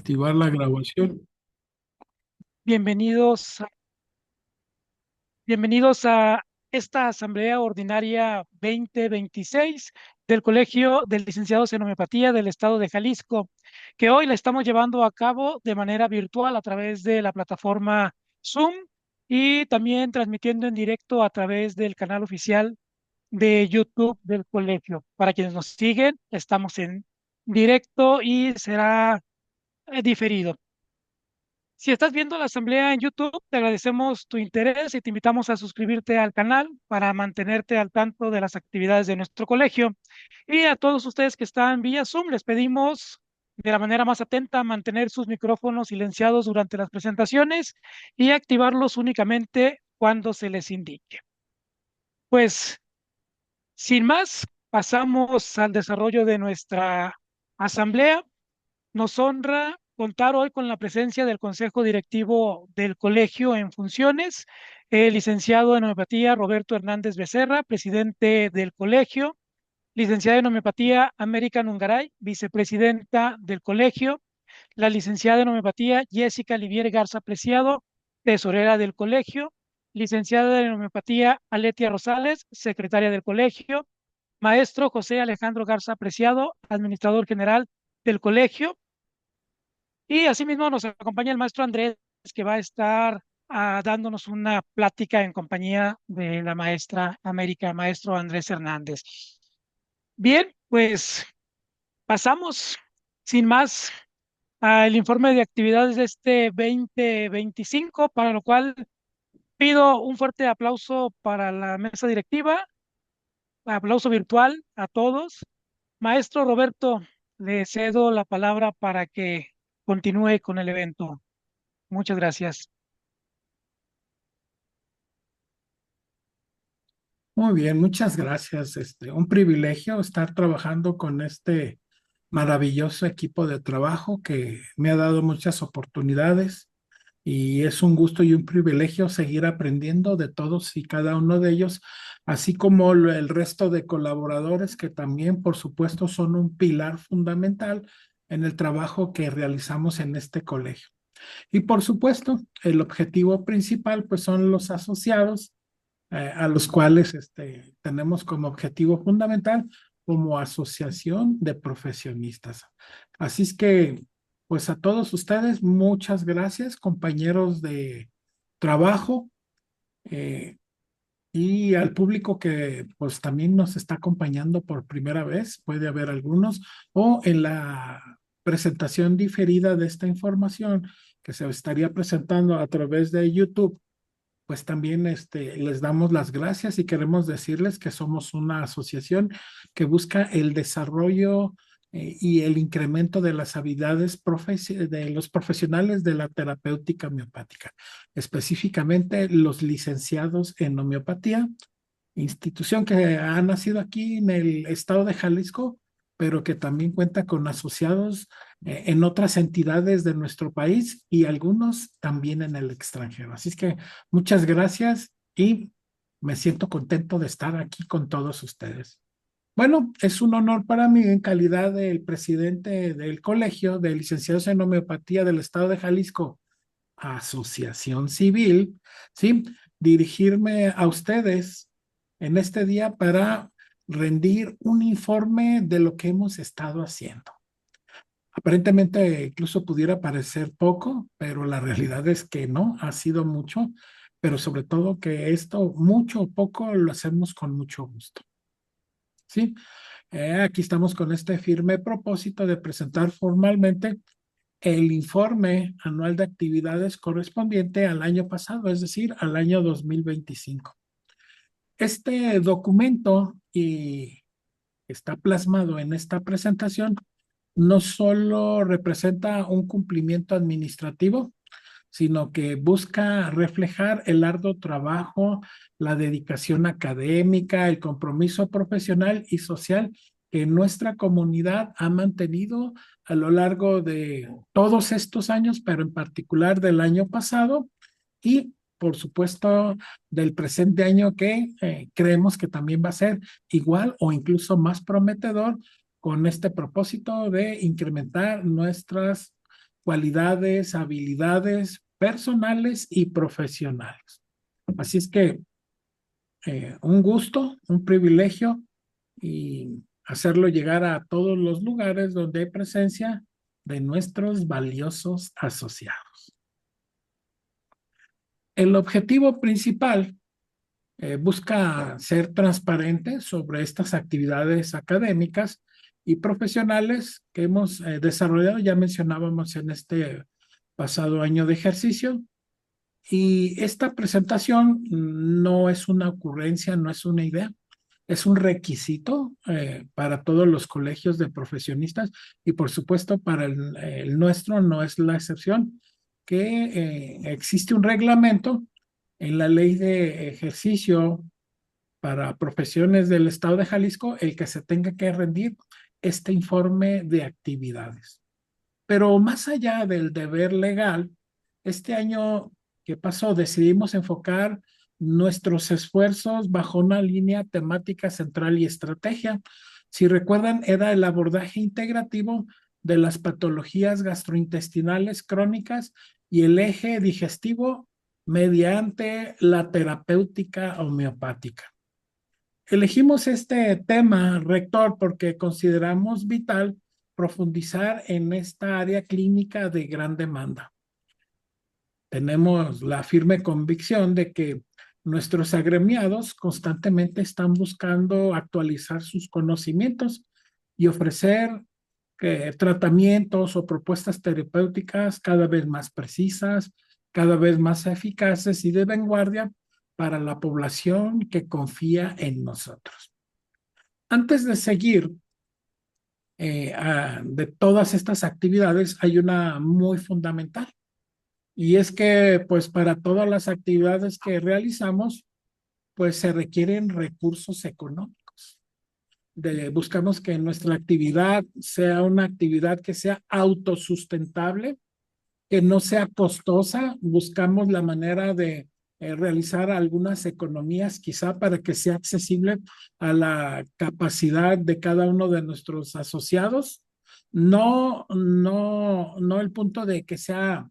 Activar la grabación. Bienvenidos, bienvenidos a esta Asamblea Ordinaria 2026 del Colegio de Licenciados en Homeopatía del Estado de Jalisco, que hoy la estamos llevando a cabo de manera virtual a través de la plataforma Zoom y también transmitiendo en directo a través del canal oficial de YouTube del colegio. Para quienes nos siguen, estamos en directo y será diferido. Si estás viendo la asamblea en YouTube, te agradecemos tu interés y te invitamos a suscribirte al canal para mantenerte al tanto de las actividades de nuestro colegio. Y a todos ustedes que están vía Zoom, les pedimos de la manera más atenta mantener sus micrófonos silenciados durante las presentaciones y activarlos únicamente cuando se les indique. Pues, sin más, pasamos al desarrollo de nuestra asamblea. Nos honra contar hoy con la presencia del Consejo Directivo del Colegio en funciones, el licenciado en homeopatía Roberto Hernández Becerra, presidente del colegio, licenciada en homeopatía América Nungaray, vicepresidenta del colegio, la licenciada en homeopatía Jessica Livier Garza Preciado, tesorera del colegio, licenciada en homeopatía Aletia Rosales, secretaria del colegio, maestro José Alejandro Garza Preciado, administrador general del colegio, y asimismo nos acompaña el maestro Andrés, que va a estar dándonos una plática en compañía de la maestra América, maestro Andrés Hernández. Bien, pues pasamos sin más al informe de actividades de este 2025, para lo cual pido un fuerte aplauso para la mesa directiva, aplauso virtual a todos. Maestro Roberto, le cedo la palabra para que continúe con el evento. Muchas gracias. Muy bien, muchas gracias. Un privilegio estar trabajando con este maravilloso equipo de trabajo que me ha dado muchas oportunidades y es un gusto y un privilegio seguir aprendiendo de todos y cada uno de ellos, así como el resto de colaboradores que también, por supuesto, son un pilar fundamental en el trabajo que realizamos en este colegio. Y por supuesto, el objetivo principal pues son los asociados a los cuales tenemos como objetivo fundamental como asociación de profesionistas. Así es que, pues a todos ustedes, muchas gracias, compañeros de trabajo, eh, y al público que pues también nos está acompañando por primera vez, puede haber algunos, o en la presentación diferida de esta información que se estaría presentando a través de YouTube, pues también les damos las gracias y queremos decirles que somos una asociación que busca el desarrollo y el incremento de las habilidades de los profesionales de la terapéutica homeopática, específicamente los licenciados en homeopatía, institución que ha nacido aquí en el estado de Jalisco, pero que también cuenta con asociados en otras entidades de nuestro país y algunos también en el extranjero. Así es que muchas gracias y me siento contento de estar aquí con todos ustedes. Bueno, es un honor para mí en calidad del presidente del Colegio de Licenciados en Homeopatía del Estado de Jalisco, Asociación Civil, ¿sí? Dirigirme a ustedes en este día para rendir un informe de lo que hemos estado haciendo. Aparentemente incluso pudiera parecer poco, pero la realidad es que no, ha sido mucho, pero sobre todo que esto mucho o poco lo hacemos con mucho gusto. ¿Sí? Aquí estamos con este firme propósito de presentar formalmente el informe anual de actividades correspondiente al año pasado, es decir, al año 2025. Este documento y está plasmado en esta presentación no solo representa un cumplimiento administrativo, sino que busca reflejar el arduo trabajo, la dedicación académica, el compromiso profesional y social que nuestra comunidad ha mantenido a lo largo de todos estos años, pero en particular del año pasado y, por supuesto, del presente año que creemos que también va a ser igual o incluso más prometedor con este propósito de incrementar nuestras cualidades, habilidades personales y profesionales. Así es que un gusto, un privilegio y hacerlo llegar a todos los lugares donde hay presencia de nuestros valiosos asociados. El objetivo principal busca ser transparente sobre estas actividades académicas y profesionales que hemos desarrollado, ya mencionábamos en este pasado año de ejercicio. Y esta presentación no es una ocurrencia, no es una idea, es un requisito para todos los colegios de profesionistas y por supuesto para el nuestro no es la excepción, que existe un reglamento en la ley de ejercicio para profesiones del estado de Jalisco, el que se tenga que rendir este informe de actividades. Pero más allá del deber legal, este año que pasó decidimos enfocar nuestros esfuerzos bajo una línea temática central y estrategia. Si recuerdan, era el abordaje integrativo de las patologías gastrointestinales crónicas y el eje digestivo mediante la terapéutica homeopática. Elegimos este tema, rector, porque consideramos vital profundizar en esta área clínica de gran demanda. Tenemos la firme convicción de que nuestros agremiados constantemente están buscando actualizar sus conocimientos y ofrecer tratamientos o propuestas terapéuticas cada vez más precisas, cada vez más eficaces y de vanguardia para la población que confía en nosotros. Antes de seguir de todas estas actividades, hay una muy fundamental, y es que pues para todas las actividades que realizamos, pues se requieren recursos económicos. Buscamos que nuestra actividad sea una actividad que sea autosustentable, que no sea costosa. Buscamos la manera de realizar algunas economías quizá para que sea accesible a la capacidad de cada uno de nuestros asociados. No el punto de que sea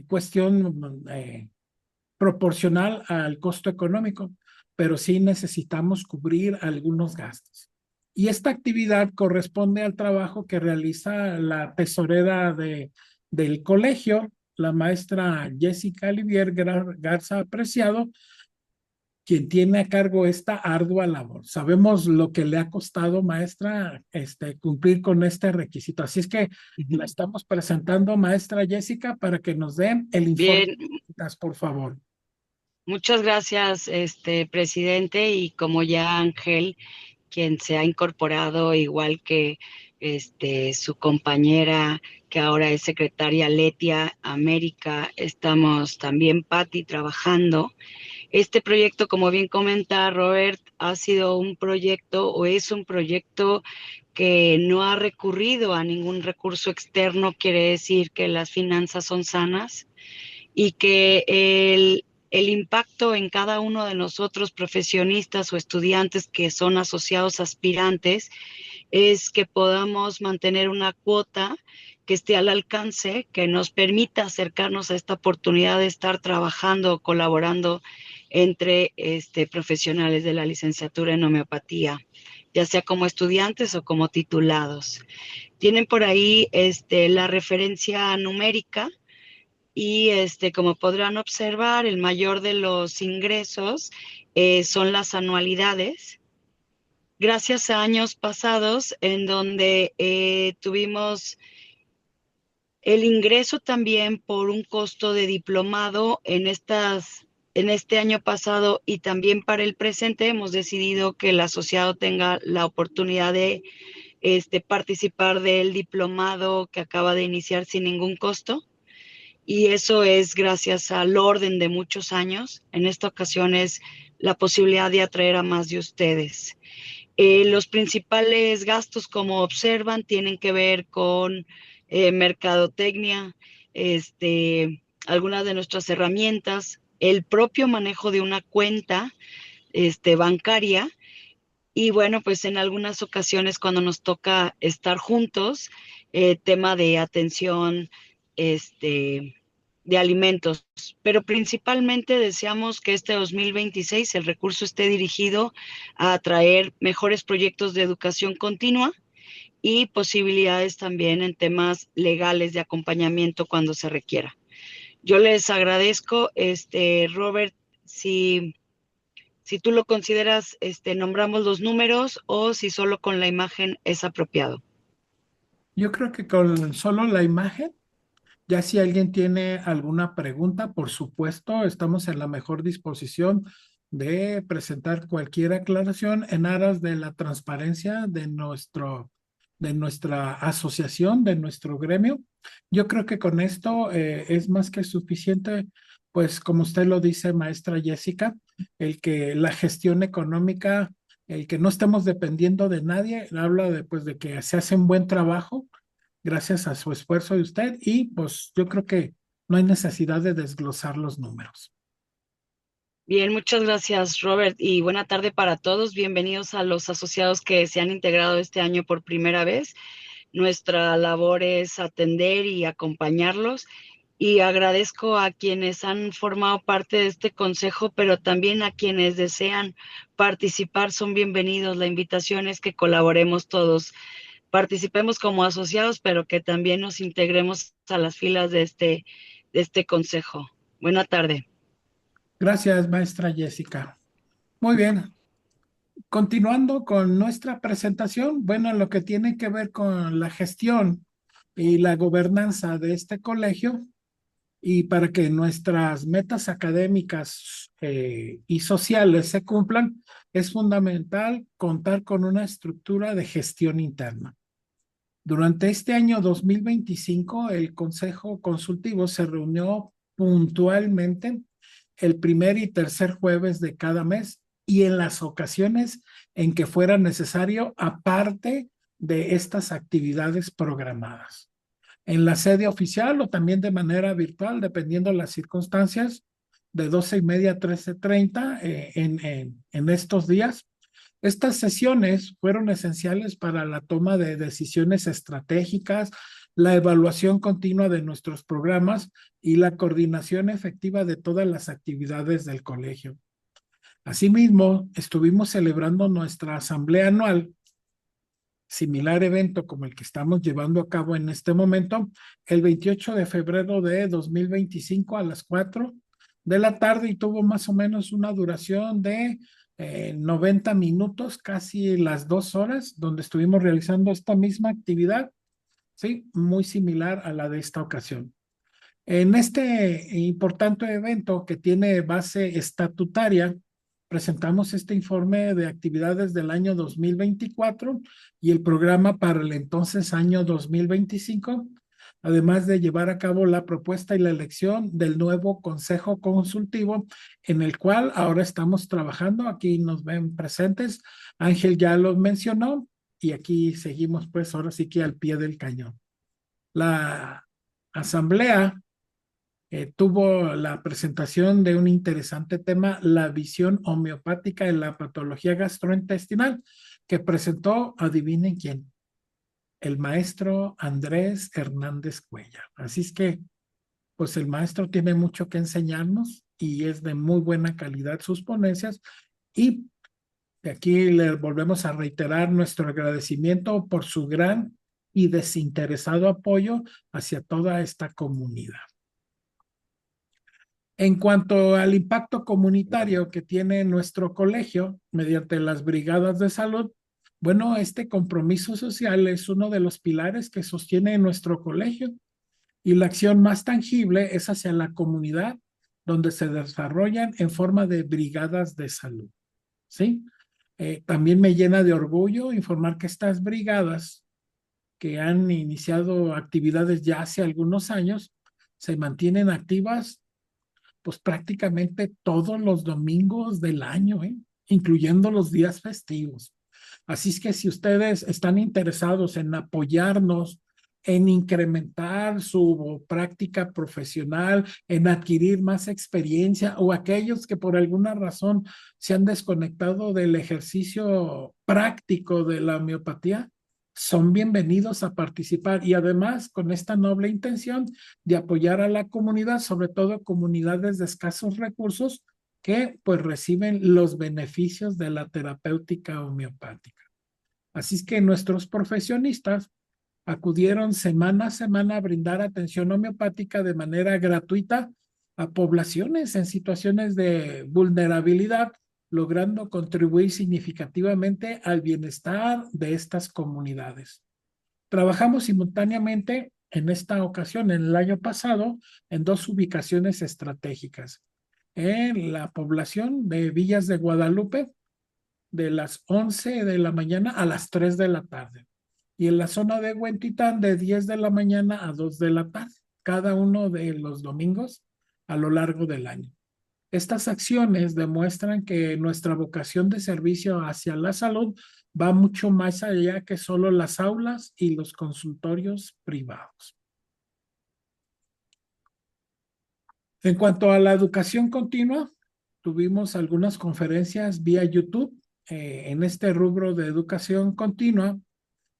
cuestión proporcional al costo económico, pero sí necesitamos cubrir algunos gastos. Y esta actividad corresponde al trabajo que realiza la tesorera del colegio, la maestra Jessica Olivier Garza Apreciado, quien tiene a cargo esta ardua labor. Sabemos lo que le ha costado, maestra, cumplir con este requisito. Así es que la estamos presentando, maestra Jessica, para que nos den el informe. Bien, Por favor. muchas gracias, presidente, y como ya Ángel, quien se ha incorporado igual que su compañera, que ahora es secretaria Letia América, estamos también Patti trabajando. Este proyecto, como bien comenta Robert, ha sido un proyecto o es un proyecto que no ha recurrido a ningún recurso externo, quiere decir que las finanzas son sanas y que el impacto en cada uno de nosotros, profesionistas o estudiantes que son asociados aspirantes, es que podamos mantener una cuota que esté al alcance, que nos permita acercarnos a esta oportunidad de estar trabajando, colaborando entre profesionales de la licenciatura en homeopatía, ya sea como estudiantes o como titulados. Tienen por ahí la referencia numérica y como podrán observar, el mayor de los ingresos son las anualidades. Gracias a años pasados en donde tuvimos el ingreso también por un costo de diplomado en este año pasado y también para el presente hemos decidido que el asociado tenga la oportunidad de participar del diplomado que acaba de iniciar sin ningún costo. Y eso es gracias al orden de muchos años. En esta ocasión es la posibilidad de atraer a más de ustedes. Los principales gastos, como observan, tienen que ver con mercadotecnia, algunas de nuestras herramientas, el propio manejo de una cuenta bancaria y bueno, pues en algunas ocasiones cuando nos toca estar juntos, tema de atención de alimentos, pero principalmente deseamos que este 2026 el recurso esté dirigido a atraer mejores proyectos de educación continua y posibilidades también en temas legales de acompañamiento cuando se requiera. Yo les agradezco, Robert, si tú lo consideras, nombramos los números o si solo con la imagen es apropiado. Yo creo que con solo la imagen, ya si alguien tiene alguna pregunta, por supuesto, estamos en la mejor disposición de presentar cualquier aclaración en aras de la transparencia de nuestra asociación, de nuestro gremio. Yo creo que con esto es más que suficiente, pues como usted lo dice, maestra Jessica, el que la gestión económica, el que no estemos dependiendo de nadie, habla de, pues, de que se hace un buen trabajo gracias a su esfuerzo de usted y pues yo creo que no hay necesidad de desglosar los números. Bien, muchas gracias, Robert, y buena tarde para todos. Bienvenidos a los asociados que se han integrado este año por primera vez. Nuestra labor es atender y acompañarlos y agradezco a quienes han formado parte de este consejo, pero también a quienes desean participar son bienvenidos. La invitación es que colaboremos todos, participemos como asociados, pero que también nos integremos a las filas de este consejo. Buena tarde. Gracias, maestra Jessica. Muy bien. Continuando con nuestra presentación, bueno, lo que tiene que ver con la gestión y la gobernanza de este colegio y para que nuestras metas académicas y sociales se cumplan, es fundamental contar con una estructura de gestión interna. Durante este año 2025, el Consejo Consultivo se reunió puntualmente el primer y tercer jueves de cada mes y en las ocasiones en que fuera necesario, aparte de estas actividades programadas. En la sede oficial o también de manera virtual, dependiendo de las circunstancias, de 12:30 a 13:30 en estos días. Estas sesiones fueron esenciales para la toma de decisiones estratégicas, la evaluación continua de nuestros programas y la coordinación efectiva de todas las actividades del colegio. Asimismo, estuvimos celebrando nuestra asamblea anual, similar evento como el que estamos llevando a cabo en este momento, el 28 de febrero de 2025 a las 4 de la tarde y tuvo más o menos una duración de 90 minutos, casi las 2 horas, donde estuvimos realizando esta misma actividad, ¿sí? Muy similar a la de esta ocasión. En este importante evento que tiene base estatutaria, presentamos este informe de actividades del año 2024 y el programa para el entonces año 2025, además de llevar a cabo la propuesta y la elección del nuevo Consejo Consultivo, en el cual ahora estamos trabajando. Aquí nos ven presentes. Ángel ya los mencionó y aquí seguimos pues ahora sí que al pie del cañón. La asamblea tuvo la presentación de un interesante tema, la visión homeopática de la patología gastrointestinal, que presentó, adivinen quién, el maestro Andrés Hernández Cuellar. Así es que, pues el maestro tiene mucho que enseñarnos y es de muy buena calidad sus ponencias y de aquí le volvemos a reiterar nuestro agradecimiento por su gran y desinteresado apoyo hacia toda esta comunidad. En cuanto al impacto comunitario que tiene nuestro colegio mediante las brigadas de salud, bueno, este compromiso social es uno de los pilares que sostiene nuestro colegio y la acción más tangible es hacia la comunidad donde se desarrollan en forma de brigadas de salud, ¿sí? También me llena de orgullo informar que estas brigadas que han iniciado actividades ya hace algunos años se mantienen activas pues prácticamente todos los domingos del año, incluyendo los días festivos. Así es que si ustedes están interesados en apoyarnos, en incrementar su práctica profesional, en adquirir más experiencia, o aquellos que por alguna razón se han desconectado del ejercicio práctico de la homeopatía, son bienvenidos a participar y además con esta noble intención de apoyar a la comunidad, sobre todo comunidades de escasos recursos que pues reciben los beneficios de la terapéutica homeopática. Así es que nuestros profesionistas acudieron semana a semana a brindar atención homeopática de manera gratuita a poblaciones en situaciones de vulnerabilidad, logrando contribuir significativamente al bienestar de estas comunidades. Trabajamos simultáneamente en esta ocasión, en el año pasado, en dos ubicaciones estratégicas. En la población de Villas de Guadalupe, de las 11 de la mañana a las 3 de la tarde. Y en la zona de Huentitán, de 10 de la mañana a 2 de la tarde, cada uno de los domingos a lo largo del año. Estas acciones demuestran que nuestra vocación de servicio hacia la salud va mucho más allá que solo las aulas y los consultorios privados. En cuanto a la educación continua, tuvimos algunas conferencias vía YouTube. En este rubro de educación continua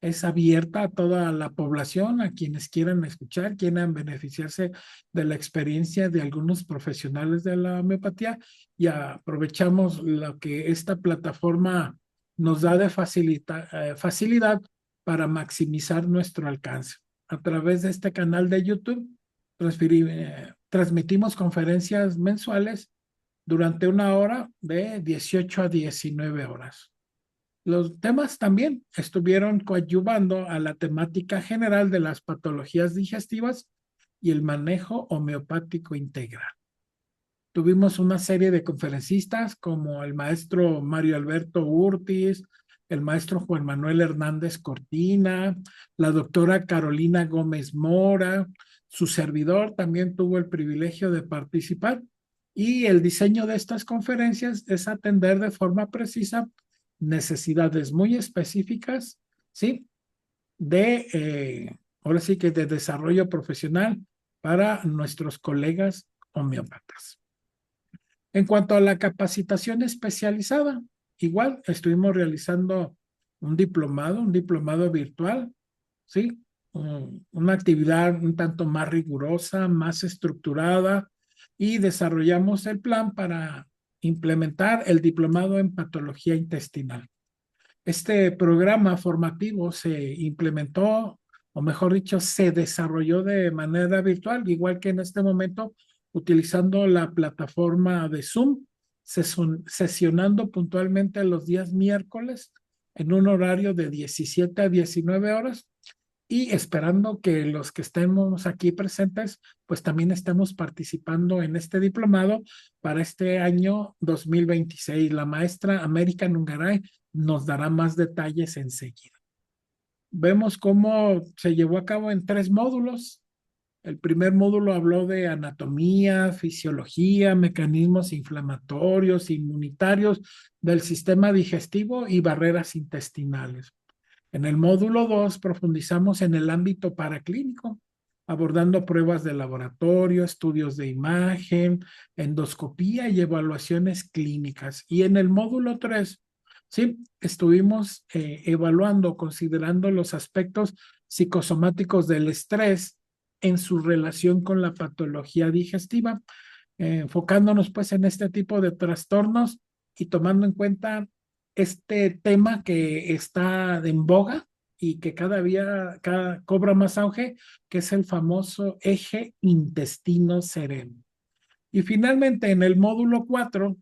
es abierta a toda la población, a quienes quieran escuchar, quieran beneficiarse de la experiencia de algunos profesionales de la homeopatía, y aprovechamos lo que esta plataforma nos da de facilidad para maximizar nuestro alcance. A través de este canal de YouTube transmitimos conferencias mensuales durante una hora de 18 a 19 horas. Los temas también estuvieron coadyuvando a la temática general de las patologías digestivas y el manejo homeopático integral. Tuvimos una serie de conferencistas como el maestro Mario Alberto Urtiz, el maestro Juan Manuel Hernández Cortina, la doctora Carolina Gómez Mora, su servidor también tuvo el privilegio de participar, y el diseño de estas conferencias es atender de forma precisa necesidades muy específicas, ¿sí? Ahora sí que de desarrollo profesional para nuestros colegas homeópatas. En cuanto a la capacitación especializada, igual estuvimos realizando un diplomado virtual, ¿sí? Una actividad un tanto más rigurosa, más estructurada, y desarrollamos el plan para implementar el diplomado en patología intestinal. Este programa formativo se implementó, o mejor dicho, se desarrolló de manera virtual, igual que en este momento, utilizando la plataforma de Zoom, sesionando puntualmente los días miércoles en un horario de 17 a 19 horas, y esperando que los que estemos aquí presentes, pues también estemos participando en este diplomado para este año 2026. La maestra América Nungaray nos dará más detalles enseguida. Vemos cómo se llevó a cabo en 3 módulos. El primer módulo habló de anatomía, fisiología, mecanismos inflamatorios, inmunitarios del sistema digestivo y barreras intestinales. En el módulo 2 profundizamos en el ámbito paraclínico, abordando pruebas de laboratorio, estudios de imagen, endoscopía y evaluaciones clínicas. Y en el módulo 3, sí, estuvimos evaluando, considerando los aspectos psicosomáticos del estrés en su relación con la patología digestiva, enfocándonos pues en este tipo de trastornos y tomando en cuenta este tema que está en boga y que cada día cobra más auge, que es el famoso eje intestino-cerebro. Y finalmente, en el módulo 4,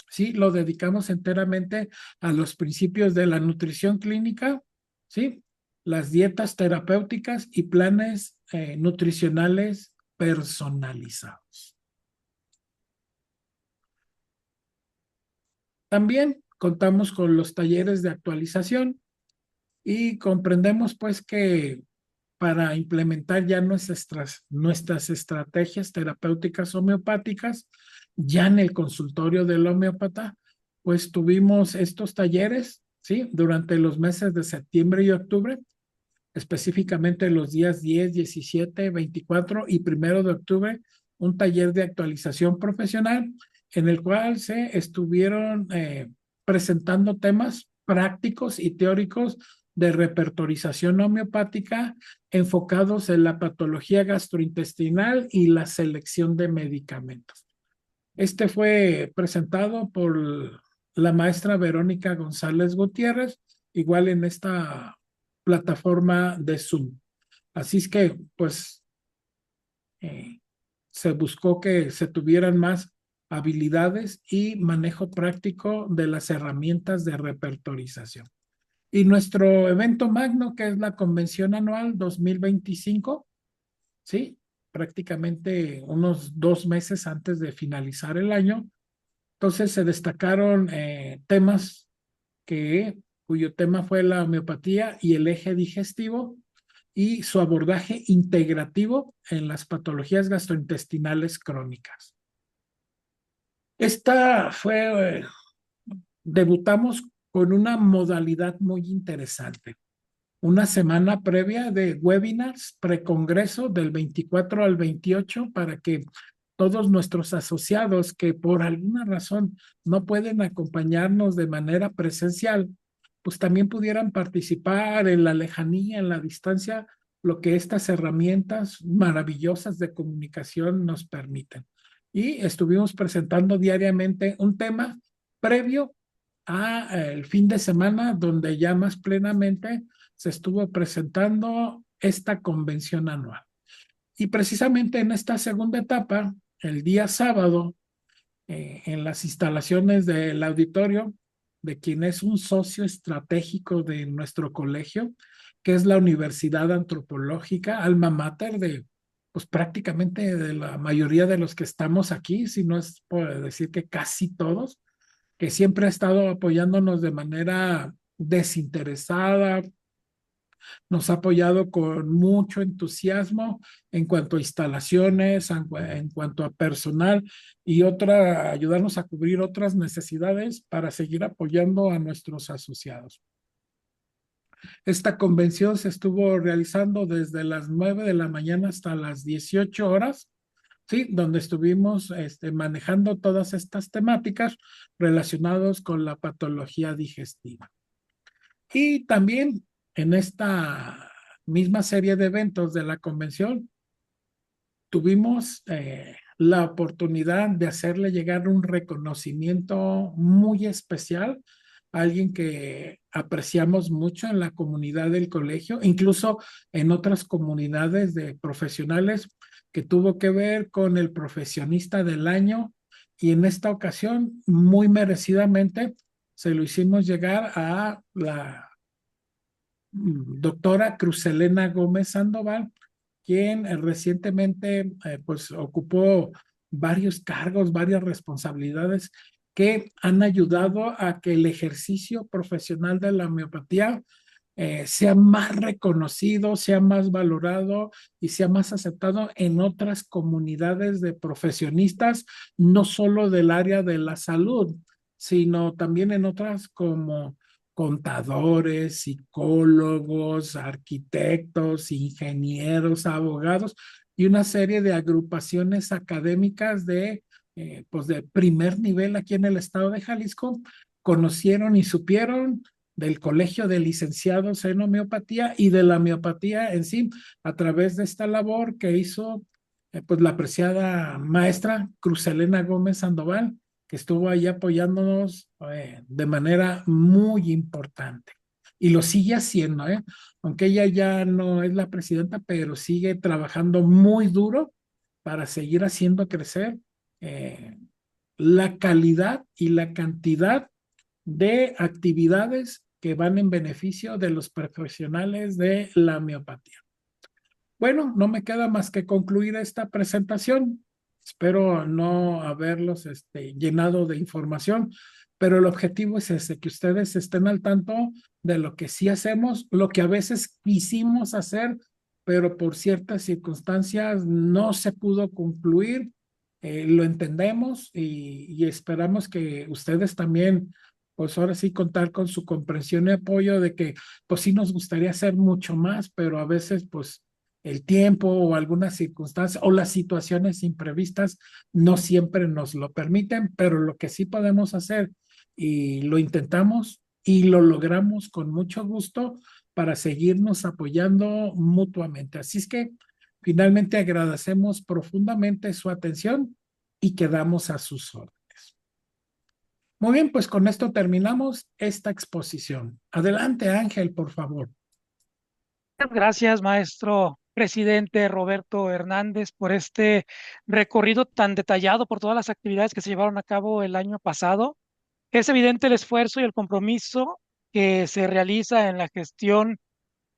sí, lo dedicamos enteramente a los principios de la nutrición clínica, sí, las dietas terapéuticas y planes nutricionales personalizados. También contamos con los talleres de actualización y comprendemos pues que para implementar ya nuestras estrategias terapéuticas homeopáticas ya en el consultorio del homeópata, pues tuvimos estos talleres, ¿sí? Durante los meses de septiembre y octubre, específicamente los días 10, 17, 24 y 1 de octubre, un taller de actualización profesional en el cual se estuvieron presentando temas prácticos y teóricos de repertorización homeopática enfocados en la patología gastrointestinal y la selección de medicamentos. Este fue presentado por la maestra Verónica González Gutiérrez, igual en esta plataforma de Zoom. Así es que, pues, se buscó que se tuvieran más habilidades y manejo práctico de las herramientas de repertorización. Y nuestro evento magno, que es la Convención Anual 2025, ¿sí? Prácticamente unos 2 meses antes de finalizar el año. Entonces se destacaron temas cuyo tema fue la homeopatía y el eje digestivo y su abordaje integrativo en las patologías gastrointestinales crónicas. Debutamos con una modalidad muy interesante. Una semana previa de webinars precongreso del 24 al 28 para que todos nuestros asociados que por alguna razón no pueden acompañarnos de manera presencial, pues también pudieran participar en la lejanía, en la distancia, lo que estas herramientas maravillosas de comunicación nos permiten. Y estuvimos presentando diariamente un tema previo a el fin de semana, donde ya más plenamente se estuvo presentando esta convención anual. Y precisamente en esta segunda etapa, el día sábado, en las instalaciones del auditorio, de quien es un socio estratégico de nuestro colegio, que es la Universidad Antropológica, alma mater de, pues prácticamente de la mayoría de los que estamos aquí, si no es por decir que casi todos, que siempre ha estado apoyándonos de manera desinteresada, nos ha apoyado con mucho entusiasmo en cuanto a instalaciones, en cuanto a personal y ayudarnos a cubrir otras necesidades para seguir apoyando a nuestros asociados. Esta convención se estuvo realizando desde las 9 de la mañana hasta las 18 horas, ¿sí? Donde estuvimos manejando todas estas temáticas relacionadas con la patología digestiva. Y también en esta misma serie de eventos de la convención, tuvimos la oportunidad de hacerle llegar un reconocimiento muy especial a alguien que apreciamos mucho en la comunidad del colegio, incluso en otras comunidades de profesionales, que tuvo que ver con el profesionista del año, y en esta ocasión, muy merecidamente, se lo hicimos llegar a la doctora Cruzelena Gómez Sandoval, quien recientemente pues ocupó varios cargos, varias responsabilidades que han ayudado a que el ejercicio profesional de la homeopatía sea más reconocido, sea más valorado y sea más aceptado en otras comunidades de profesionistas, no solo del área de la salud, sino también en otras como contadores, psicólogos, arquitectos, ingenieros, abogados y una serie de agrupaciones académicas pues de primer nivel aquí en el estado de Jalisco, conocieron y supieron del Colegio de Licenciados en Homeopatía y de la homeopatía en sí, a través de esta labor que hizo pues la apreciada maestra Cruzelena Gómez Sandoval, que estuvo ahí apoyándonos de manera muy importante. Y lo sigue haciendo, aunque ella ya no es la presidenta, pero sigue trabajando muy duro para seguir haciendo crecer la calidad y la cantidad de actividades que van en beneficio de los profesionales de la homeopatía. Bueno, no me queda más que concluir esta presentación. Espero no haberlos llenado de información, pero el objetivo es ese, que ustedes estén al tanto de lo que sí hacemos, lo que a veces quisimos hacer, pero por ciertas circunstancias no se pudo concluir. Lo entendemos y esperamos que ustedes también, pues ahora sí contar con su comprensión y apoyo de que pues sí nos gustaría hacer mucho más, pero a veces pues el tiempo o algunas circunstancias o las situaciones imprevistas no siempre nos lo permiten, pero lo que sí podemos hacer y lo intentamos y lo logramos con mucho gusto, para seguirnos apoyando mutuamente. Así es que finalmente agradecemos profundamente su atención y quedamos a sus órdenes. Muy bien, pues con esto terminamos esta exposición. Adelante, Ángel, por favor. Gracias, maestro presidente Roberto Hernández, por este recorrido tan detallado por todas las actividades que se llevaron a cabo el año pasado. Es evidente el esfuerzo y el compromiso que se realiza en la gestión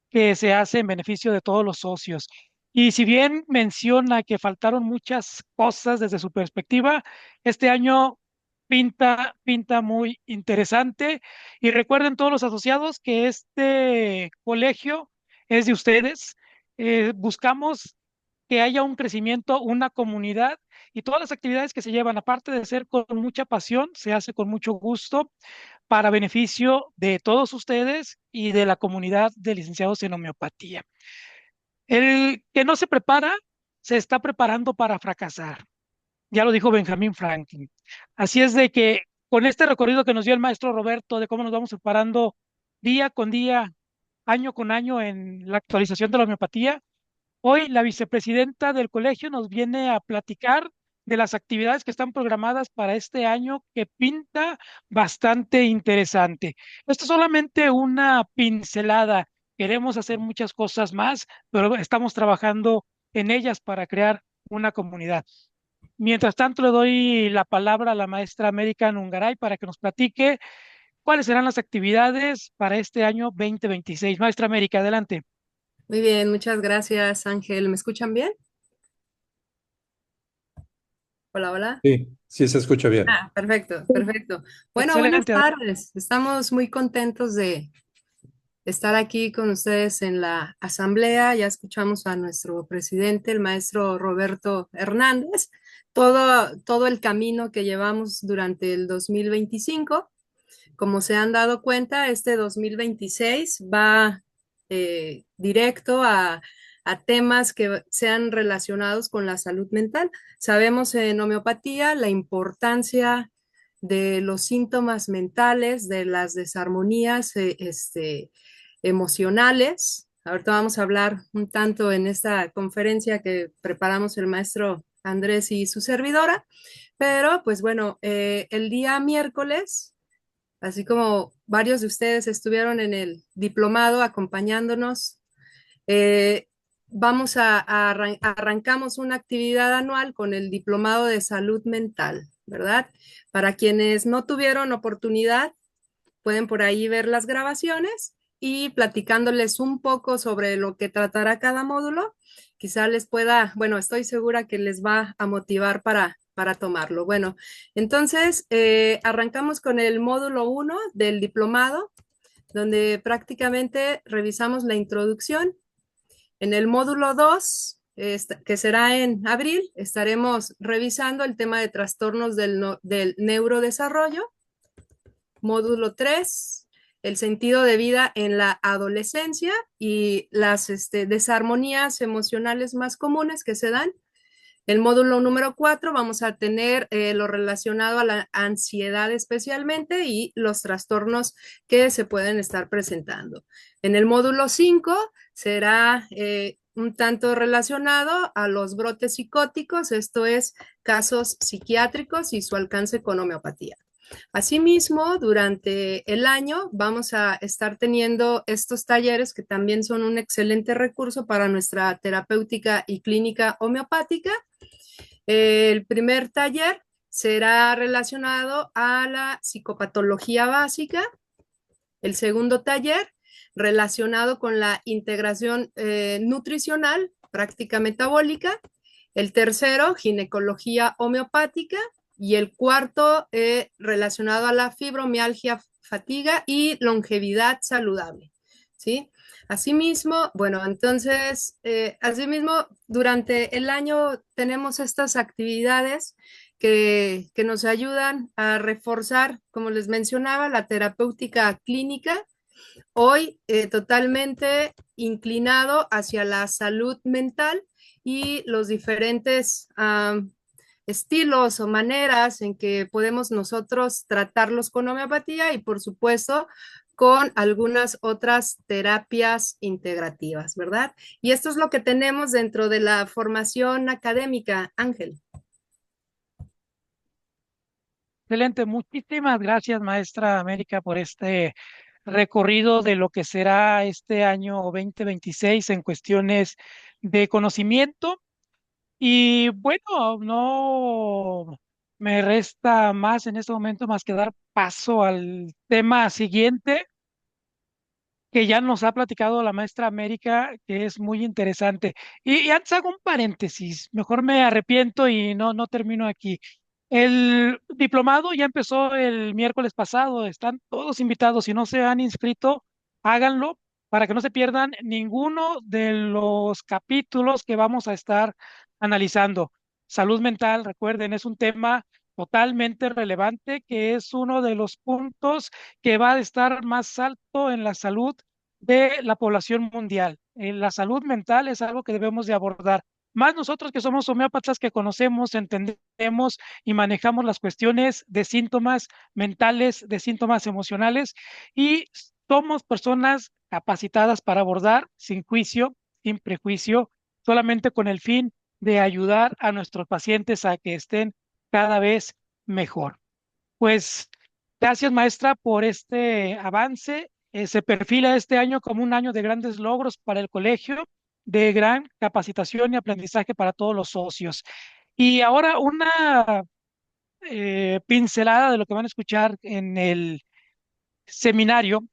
que se hace en beneficio de todos los socios. Y si bien menciona que faltaron muchas cosas desde su perspectiva, este año pinta muy interesante. Y recuerden todos los asociados que este colegio es de ustedes. Buscamos que haya un crecimiento, una comunidad y todas las actividades que se llevan, aparte de ser con mucha pasión, se hace con mucho gusto para beneficio de todos ustedes y de la comunidad de licenciados en homeopatía. El que no se prepara, se está preparando para fracasar. Ya lo dijo Benjamin Franklin. Así es de que con este recorrido que nos dio el maestro Roberto de cómo nos vamos preparando día con día, año con año en la actualización de la homeopatía, hoy la vicepresidenta del colegio nos viene a platicar de las actividades que están programadas para este año que pinta bastante interesante. Esto es solamente una pincelada. Queremos hacer muchas cosas más, pero estamos trabajando en ellas para crear una comunidad. Mientras tanto, le doy la palabra a la maestra América Nungaray para que nos platique cuáles serán las actividades para este año 2026. Maestra América, adelante. Muy bien, muchas gracias, Ángel. ¿Me escuchan bien? Hola, hola. Sí, sí se escucha bien. Perfecto, perfecto. Bueno, buenas Excelente. tardes. Estamos muy contentos de estar aquí con ustedes en la asamblea. Ya escuchamos a nuestro presidente, el maestro Roberto Hernández, todo el camino que llevamos durante el 2025. Como se han dado cuenta, este 2026 va directo a temas que sean relacionados con la salud mental. Sabemos en homeopatía la importancia de los síntomas mentales, de las desarmonías emocionales. Ahorita vamos a hablar un tanto en esta conferencia que preparamos el maestro Andrés y su servidora, pero pues bueno, el día miércoles, así como varios de ustedes estuvieron en el diplomado acompañándonos, eh, arrancamos una actividad anual con el diplomado de salud mental, ¿verdad? Para quienes no tuvieron oportunidad, pueden por ahí ver las grabaciones y platicándoles un poco sobre lo que tratará cada módulo, quizá les pueda, bueno, estoy segura que les va a motivar para tomarlo. Bueno, entonces arrancamos con el módulo 1 del diplomado, donde prácticamente revisamos la introducción. En el módulo 2, que será en abril, estaremos revisando el tema de trastornos del neurodesarrollo. Módulo 3, el sentido de vida en la adolescencia y las desarmonías emocionales más comunes que se dan. El módulo número 4 vamos a tener lo relacionado a la ansiedad especialmente y los trastornos que se pueden estar presentando. En el módulo 5 será un tanto relacionado a los brotes psicóticos, esto es casos psiquiátricos y su alcance con homeopatía. Asimismo, durante el año vamos a estar teniendo estos talleres que también son un excelente recurso para nuestra terapéutica y clínica homeopática. El primer taller será relacionado a la psicopatología básica. El segundo taller relacionado con la integración nutricional, práctica metabólica. El tercero, ginecología homeopática. Y el cuarto, relacionado a la fibromialgia, fatiga y longevidad saludable, ¿sí? Asimismo, bueno, entonces, asimismo, durante el año tenemos estas actividades que nos ayudan a reforzar, como les mencionaba, la terapéutica clínica, hoy totalmente inclinado hacia la salud mental y los diferentes estilos o maneras en que podemos nosotros tratarlos con homeopatía y por supuesto con algunas otras terapias integrativas, ¿verdad? Y esto es lo que tenemos dentro de la formación académica, Ángel. Excelente, muchísimas gracias, maestra América, por este recorrido de lo que será este año 2026 en cuestiones de conocimiento. Y bueno, no me resta más en este momento más que dar paso al tema siguiente que ya nos ha platicado la maestra América, que es muy interesante. Y antes hago un paréntesis, mejor me arrepiento y no termino aquí. El diplomado ya empezó el miércoles pasado, están todos invitados. Si no se han inscrito, háganlo para que no se pierdan ninguno de los capítulos que vamos a estar analizando. Salud mental, recuerden, es un tema totalmente relevante, que es uno de los puntos que va a estar más alto en la salud de la población mundial. La salud mental es algo que debemos de abordar. Más nosotros que somos homeópatas, que conocemos, entendemos y manejamos las cuestiones de síntomas mentales, de síntomas emocionales, y somos personas capacitadas para abordar sin juicio, sin prejuicio, solamente con el fin de ayudar a nuestros pacientes a que estén cada vez mejor. Pues gracias, maestra, por este avance. Se perfila este año como un año de grandes logros para el colegio, de gran capacitación y aprendizaje para todos los socios. Y ahora una pincelada de lo que van a escuchar en el seminario,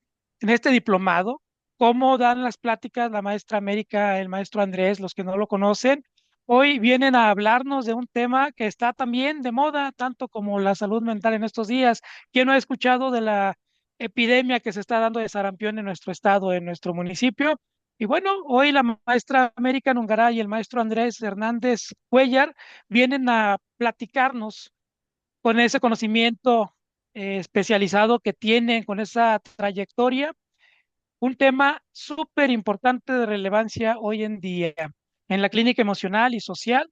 en este diplomado, cómo dan las pláticas la maestra América, el maestro Andrés, los que no lo conocen. Hoy vienen a hablarnos de un tema que está también de moda, tanto como la salud mental en estos días. ¿Quién no ha escuchado de la epidemia que se está dando de sarampión en nuestro estado, en nuestro municipio? Y bueno, hoy la maestra América Nungaray y el maestro Andrés Hernández Cuellar vienen a platicarnos con ese conocimiento especializado que tienen, con esa trayectoria, un tema súper importante de relevancia hoy en día en la clínica emocional y social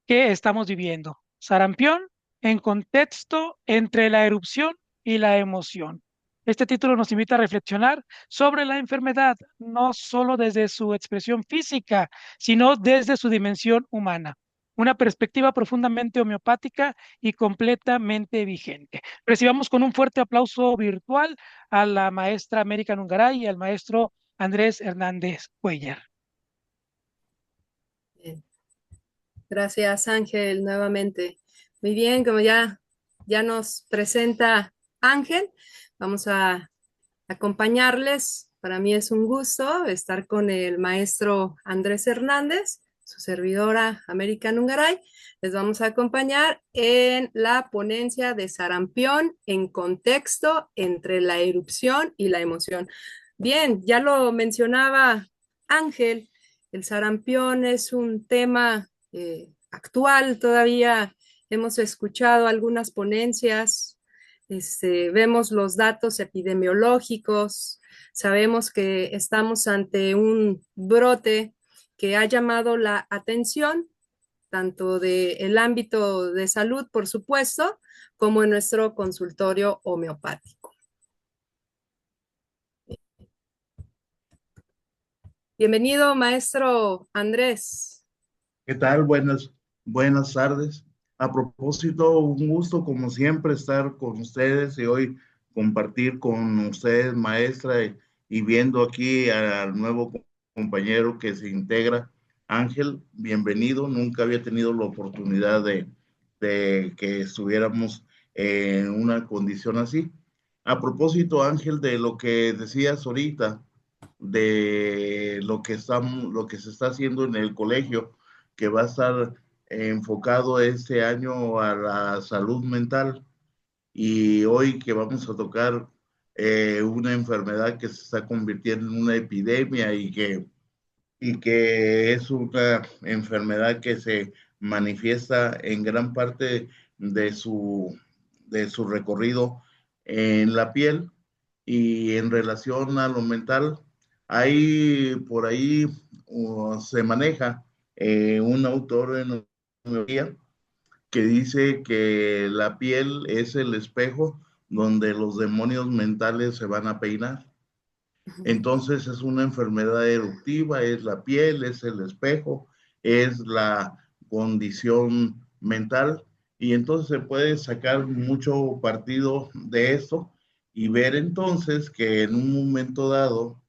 que estamos viviendo. Sarampión en contexto entre la erupción y la emoción. Este título nos invita a reflexionar sobre la enfermedad, no solo desde su expresión física, sino desde su dimensión humana. Una perspectiva profundamente homeopática y completamente vigente. Recibamos con un fuerte aplauso virtual a la maestra América Nungaray y al maestro Andrés Hernández Cuellar. Bien. Gracias, Ángel, nuevamente. Muy bien, como ya nos presenta Ángel, vamos a acompañarles. Para mí es un gusto estar con el maestro Andrés Hernández, su servidora América Nungaray. Les vamos a acompañar en la ponencia de sarampión en contexto entre la erupción y la emoción. Bien, ya lo mencionaba Ángel, el sarampión es un tema actual, todavía hemos escuchado algunas ponencias, vemos los datos epidemiológicos, sabemos que estamos ante un brote que ha llamado la atención, tanto del ámbito de salud, por supuesto, como en nuestro consultorio homeopático. Bienvenido, maestro Andrés. ¿Qué tal? Buenas tardes. A propósito, un gusto como siempre estar con ustedes y hoy compartir con ustedes, maestra, y viendo aquí al nuevo compañero que se integra, Ángel, bienvenido. Nunca había tenido la oportunidad de que estuviéramos en una condición así. A propósito, Ángel, de lo que decías ahorita, de lo que se está haciendo en el colegio, que va a estar enfocado este año a la salud mental, y hoy que vamos a tocar una enfermedad que se está convirtiendo en una epidemia y que es una enfermedad que se manifiesta en gran parte de su recorrido en la piel. Y en relación a lo mental, hay por ahí se maneja un autor en homeopatía que dice que la piel es el espejo donde los demonios mentales se van a peinar. Entonces es una enfermedad eruptiva, es la piel, es el espejo, es la condición mental, y entonces se puede sacar mucho partido de esto y ver entonces que en un momento dado,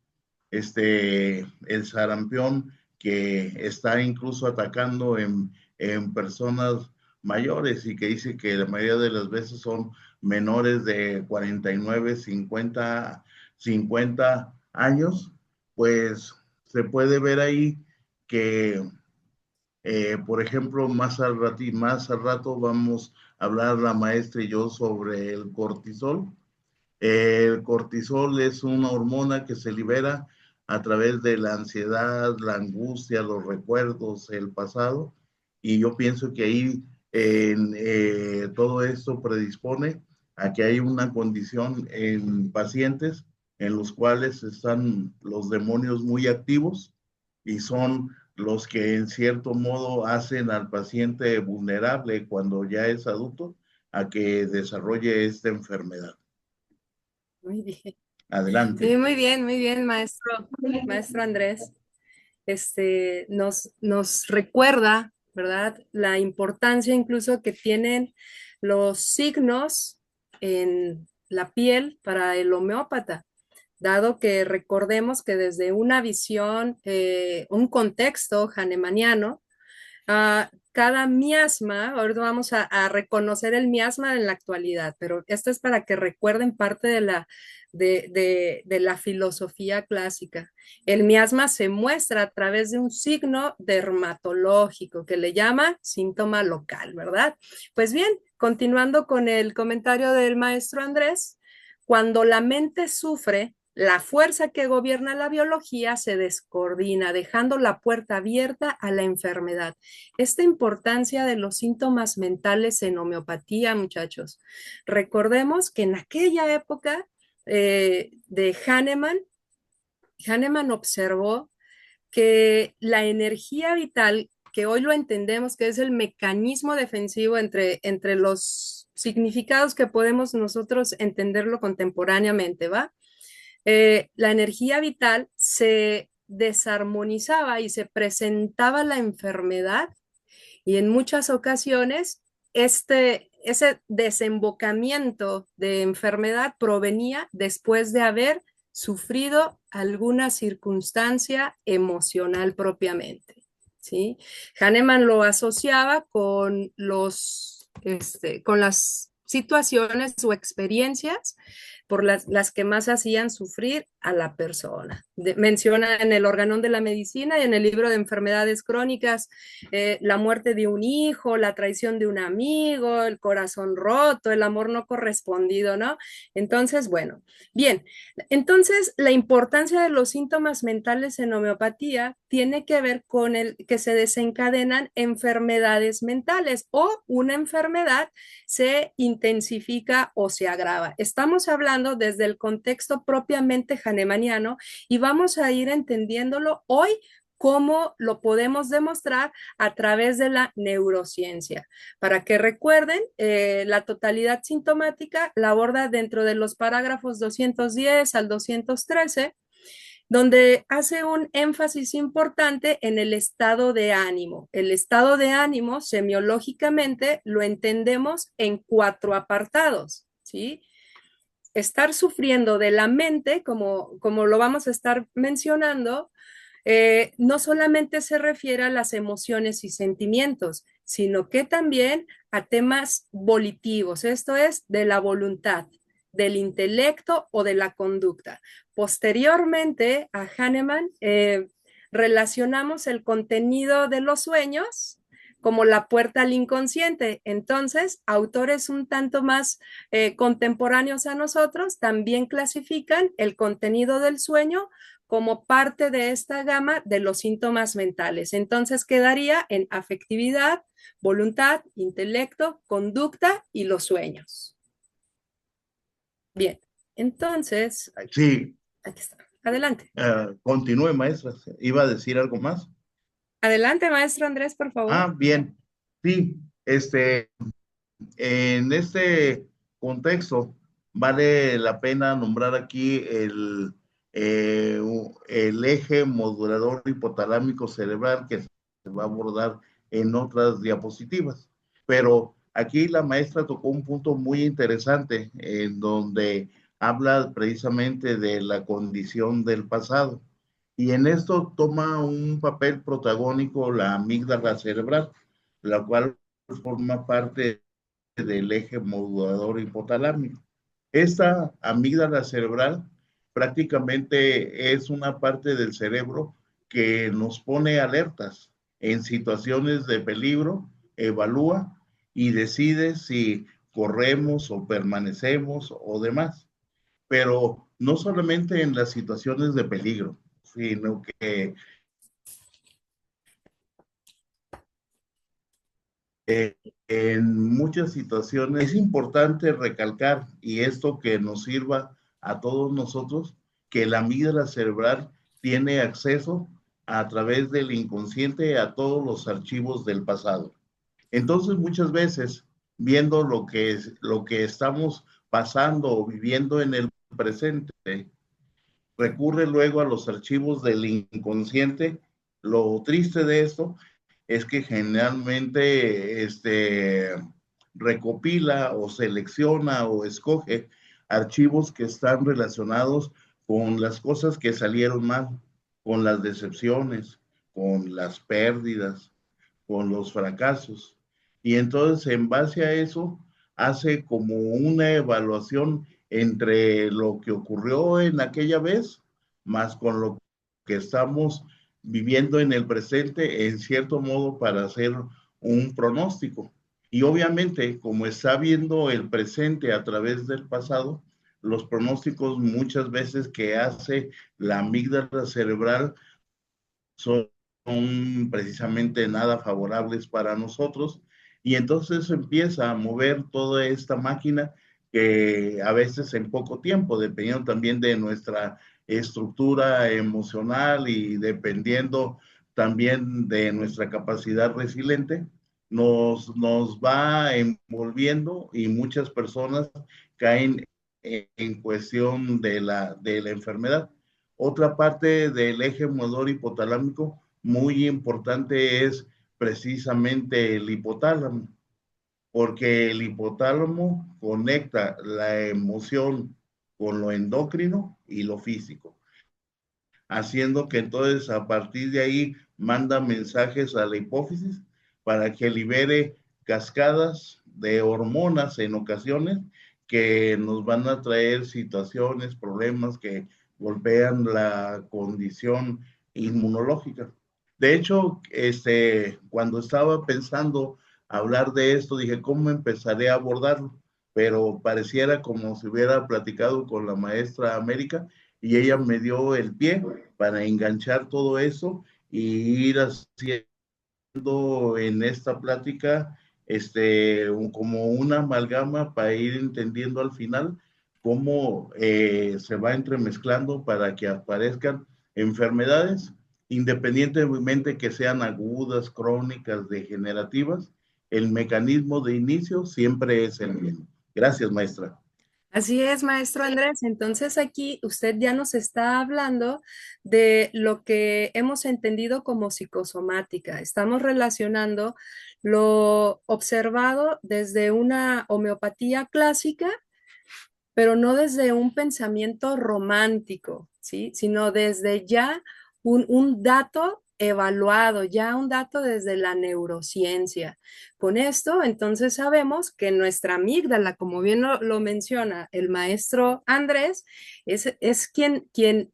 el sarampión que está incluso atacando en personas mayores y que dice que la mayoría de las veces son menores de 49, 50 años, pues se puede ver ahí que, por ejemplo, más al rato vamos a hablar la maestra y yo sobre el cortisol. El cortisol es una hormona que se libera a través de la ansiedad, la angustia, los recuerdos, el pasado, y yo pienso que ahí todo esto predispone a que hay una condición en pacientes en los cuales están los demonios muy activos y son los que en cierto modo hacen al paciente vulnerable cuando ya es adulto a que desarrolle esta enfermedad. Muy bien. Adelante. Sí, muy bien, maestro Andrés. Nos recuerda, ¿verdad? La importancia incluso que tienen los signos en la piel para el homeópata, dado que recordemos que desde una visión, un contexto hahnemanniano, cada miasma, ahorita vamos a reconocer el miasma en la actualidad, pero esto es para que recuerden parte de la filosofía clásica. El miasma se muestra a través de un signo dermatológico que le llama síntoma local, ¿verdad? Pues bien, continuando con el comentario del maestro Andrés, cuando la mente sufre, la fuerza que gobierna la biología se descoordina, dejando la puerta abierta a la enfermedad. Esta importancia de los síntomas mentales en homeopatía, muchachos. Recordemos que en aquella época de Hahnemann observó que la energía vital, que hoy lo entendemos que es el mecanismo defensivo entre los significados que podemos nosotros entenderlo contemporáneamente, ¿va? La energía vital se desarmonizaba y se presentaba la enfermedad y en muchas ocasiones ese desembocamiento de enfermedad provenía después de haber sufrido alguna circunstancia emocional propiamente, ¿sí? Hahnemann lo asociaba con con las situaciones o experiencias por las que más hacían sufrir a la persona. Menciona en el Organón de la Medicina y en el libro de enfermedades crónicas la muerte de un hijo, la traición de un amigo, el corazón roto, el amor no correspondido, ¿no? Entonces, bueno, bien, entonces la importancia de los síntomas mentales en homeopatía tiene que ver con el que se desencadenan enfermedades mentales o una enfermedad se intensifica o se agrava. Estamos hablando desde el contexto propiamente hahnemanniano y vamos a ir entendiéndolo hoy cómo lo podemos demostrar a través de la neurociencia. Para que recuerden, la totalidad sintomática la aborda dentro de los parágrafos 210 al 213, donde hace un énfasis importante en el estado de ánimo. El estado de ánimo, semiológicamente, lo entendemos en 4 apartados, ¿sí? Estar sufriendo de la mente, como lo vamos a estar mencionando, no solamente se refiere a las emociones y sentimientos, sino que también a temas volitivos, esto es, de la voluntad, del intelecto o de la conducta. Posteriormente a Hahnemann, relacionamos el contenido de los sueños como la puerta al inconsciente. Entonces, autores un tanto más contemporáneos a nosotros también clasifican el contenido del sueño como parte de esta gama de los síntomas mentales. Entonces quedaría en afectividad, voluntad, intelecto, conducta y los sueños. Bien, entonces, Sí. Aquí está. Adelante. Continúe, maestra. ¿Iba a decir algo más? Adelante, maestro Andrés, por favor. Bien. Sí, en este contexto vale la pena nombrar aquí el eje modulador hipotalámico cerebral que se va a abordar en otras diapositivas. Pero aquí la maestra tocó un punto muy interesante en donde habla precisamente de la condición del pasado. Y en esto toma un papel protagónico la amígdala cerebral, la cual forma parte del eje modulador hipotalámico. Esta amígdala cerebral prácticamente es una parte del cerebro que nos pone alertas en situaciones de peligro, evalúa y decide si corremos o permanecemos o demás. Pero no solamente en las situaciones de peligro, sino que en muchas situaciones es importante recalcar, y esto que nos sirva a todos nosotros, que la amígdala cerebral tiene acceso a través del inconsciente a todos los archivos del pasado. Entonces, muchas veces, viendo lo que estamos pasando o viviendo en el presente, recurre luego a los archivos del inconsciente. Lo triste de esto es que generalmente recopila o selecciona o escoge archivos que están relacionados con las cosas que salieron mal, con las decepciones, con las pérdidas, con los fracasos. Y entonces, en base a eso, hace como una evaluación entre lo que ocurrió en aquella vez, más con lo que estamos viviendo en el presente, en cierto modo, para hacer un pronóstico. Y obviamente, como está viendo el presente a través del pasado, los pronósticos muchas veces que hace la amígdala cerebral son precisamente nada favorables para nosotros. Y entonces empieza a mover toda esta máquina que a veces en poco tiempo, dependiendo también de nuestra estructura emocional y dependiendo también de nuestra capacidad resiliente, nos va envolviendo y muchas personas caen en cuestión de la enfermedad. Otra parte del eje motor hipotalámico muy importante es precisamente el hipotálamo, porque el hipotálamo conecta la emoción con lo endocrino y lo físico, haciendo que entonces a partir de ahí manda mensajes a la hipófisis para que libere cascadas de hormonas en ocasiones que nos van a traer situaciones, problemas que golpean la condición inmunológica. De hecho, cuando estaba pensando hablar de esto, dije, ¿cómo empezaré a abordarlo? Pero pareciera como si hubiera platicado con la maestra América y ella me dio el pie para enganchar todo eso y ir haciendo en esta plática como una amalgama para ir entendiendo al final cómo se va entremezclando para que aparezcan enfermedades, independientemente que sean agudas, crónicas, degenerativas, el mecanismo de inicio siempre es el mismo. Gracias, maestra. Así es, maestro Andrés. Entonces aquí usted ya nos está hablando de lo que hemos entendido como psicosomática. Estamos relacionando lo observado desde una homeopatía clásica, pero no desde un pensamiento romántico, ¿sí? Sino desde ya un dato evaluado, ya un dato desde la neurociencia. Con esto, entonces sabemos que nuestra amígdala, como bien lo menciona el maestro Andrés, es quien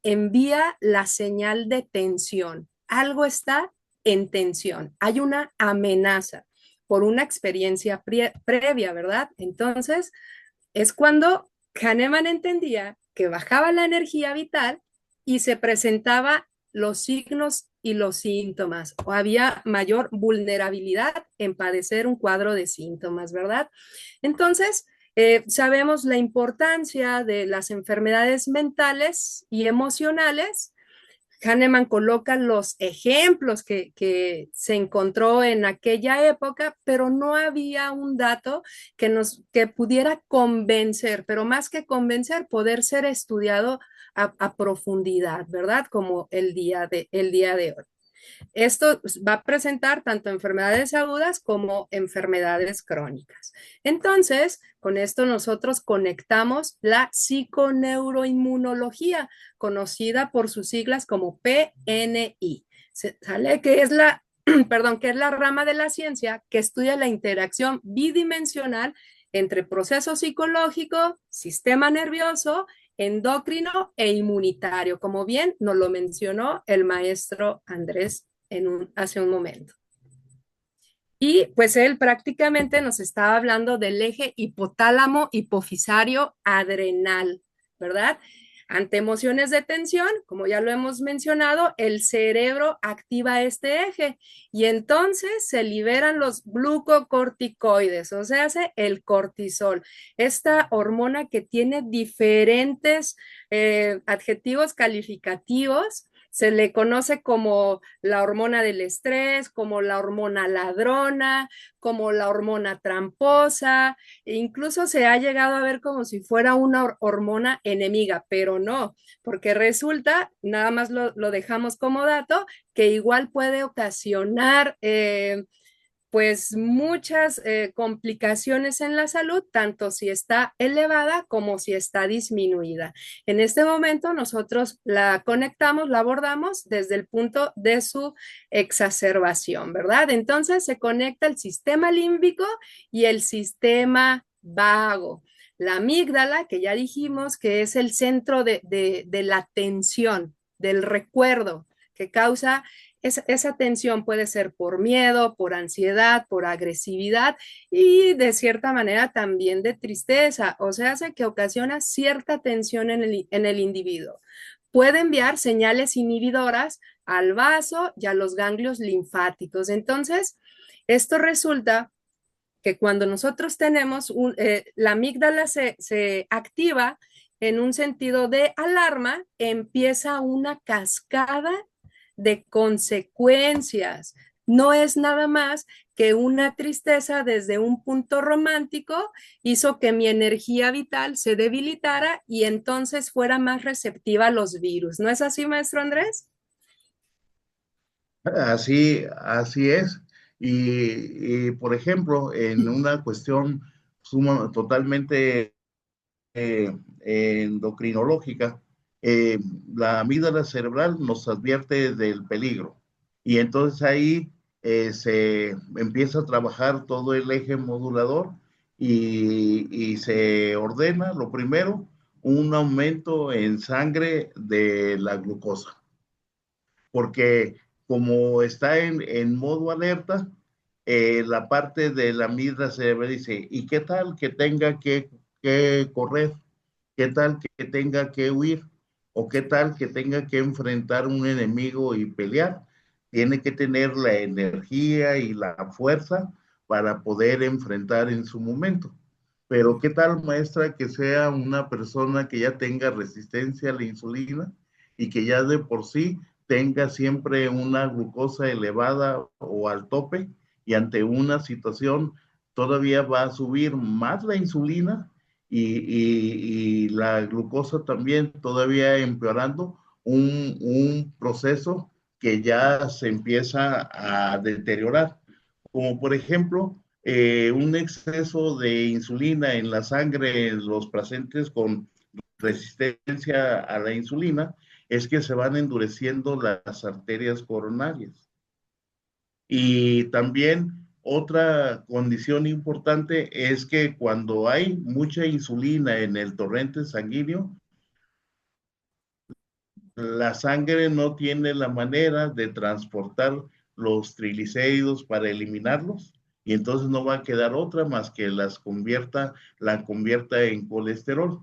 envía la señal de tensión. Algo está en tensión, hay una amenaza por una experiencia previa, ¿verdad? Entonces, es cuando Hahnemann entendía que bajaba la energía vital y se presentaba los signos y los síntomas, o había mayor vulnerabilidad en padecer un cuadro de síntomas, ¿verdad? Entonces, sabemos la importancia de las enfermedades mentales y emocionales. Hahnemann coloca los ejemplos que se encontró en aquella época, pero no había un dato que pudiera convencer, pero más que convencer, poder ser estudiado a profundidad, ¿verdad? Como el día de hoy. Esto va a presentar tanto enfermedades agudas como enfermedades crónicas. Entonces, con esto nosotros conectamos la psiconeuroinmunología, conocida por sus siglas como PNI. Sale que es la, perdón, que es la rama de la ciencia que estudia la interacción bidimensional entre proceso psicológico, sistema nervioso, endocrino e inmunitario, como bien nos lo mencionó el maestro Andrés hace un momento. Y pues él prácticamente nos estaba hablando del eje hipotálamo hipofisario adrenal, ¿verdad? Ante emociones de tensión, como ya lo hemos mencionado, el cerebro activa este eje y entonces se liberan los glucocorticoides, o sea, el cortisol, esta hormona que tiene diferentes adjetivos calificativos. Se le conoce como la hormona del estrés, como la hormona ladrona, como la hormona tramposa, e incluso se ha llegado a ver como si fuera una hormona enemiga, pero no, porque resulta, nada más lo dejamos como dato, que igual puede ocasionar pues muchas complicaciones en la salud, tanto si está elevada como si está disminuida. En este momento nosotros la conectamos, la abordamos desde el punto de su exacerbación, ¿verdad? Entonces se conecta el sistema límbico y el sistema vago. La amígdala, que ya dijimos que es el centro de la atención, del recuerdo, que causa esa tensión puede ser por miedo, por ansiedad, por agresividad y de cierta manera también de tristeza, o sea, hace que ocasiona cierta tensión en el individuo. Puede enviar señales inhibidoras al vaso y a los ganglios linfáticos. Entonces, esto resulta que cuando nosotros tenemos la amígdala se activa en un sentido de alarma, empieza una cascada de consecuencias. No es nada más que una tristeza desde un punto romántico hizo que mi energía vital se debilitara y entonces fuera más receptiva a los virus. ¿No es así, maestro Andrés? Así es. Por ejemplo, en una cuestión totalmente endocrinológica, eh, la amígdala cerebral nos advierte del peligro. Y entonces ahí se empieza a trabajar todo el eje modulador y se ordena, lo primero, un aumento en sangre de la glucosa. Porque como está en modo alerta, la parte de la amígdala cerebral dice, ¿y qué tal que tenga que correr? ¿Qué tal que tenga que huir? ¿O qué tal que tenga que enfrentar un enemigo y pelear? Tiene que tener la energía y la fuerza para poder enfrentar en su momento. Pero ¿qué tal, maestra, que sea una persona que ya tenga resistencia a la insulina y que ya de por sí tenga siempre una glucosa elevada o al tope y ante una situación todavía va a subir más la insulina y la glucosa también todavía empeorando un proceso que ya se empieza a deteriorar? Como por ejemplo, un exceso de insulina en la sangre en los pacientes con resistencia a la insulina es que se van endureciendo las arterias coronarias. Y también otra condición importante es que cuando hay mucha insulina en el torrente sanguíneo, la sangre no tiene la manera de transportar los triglicéridos para eliminarlos y entonces no va a quedar otra más que la convierta en colesterol.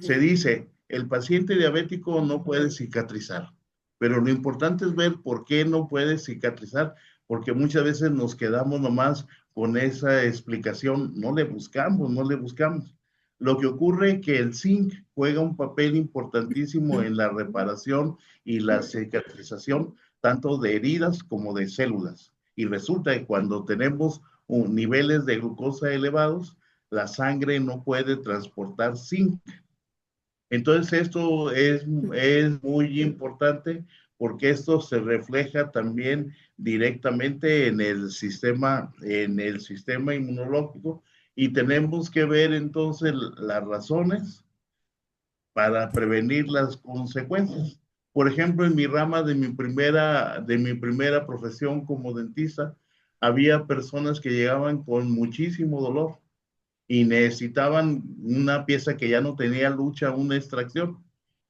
Se dice, el paciente diabético no puede cicatrizar, pero lo importante es ver por qué no puede cicatrizar, porque muchas veces nos quedamos nomás con esa explicación, no le buscamos. Lo que ocurre es que el zinc juega un papel importantísimo en la reparación y la cicatrización, tanto de heridas como de células. Y resulta que cuando tenemos niveles de glucosa elevados, la sangre no puede transportar zinc. Entonces esto es muy importante porque esto se refleja también directamente en el sistema inmunológico y tenemos que ver entonces las razones para prevenir las consecuencias. Por ejemplo, en mi rama de mi primera profesión como dentista, había personas que llegaban con muchísimo dolor y necesitaban una pieza que ya no tenía lucha, una extracción.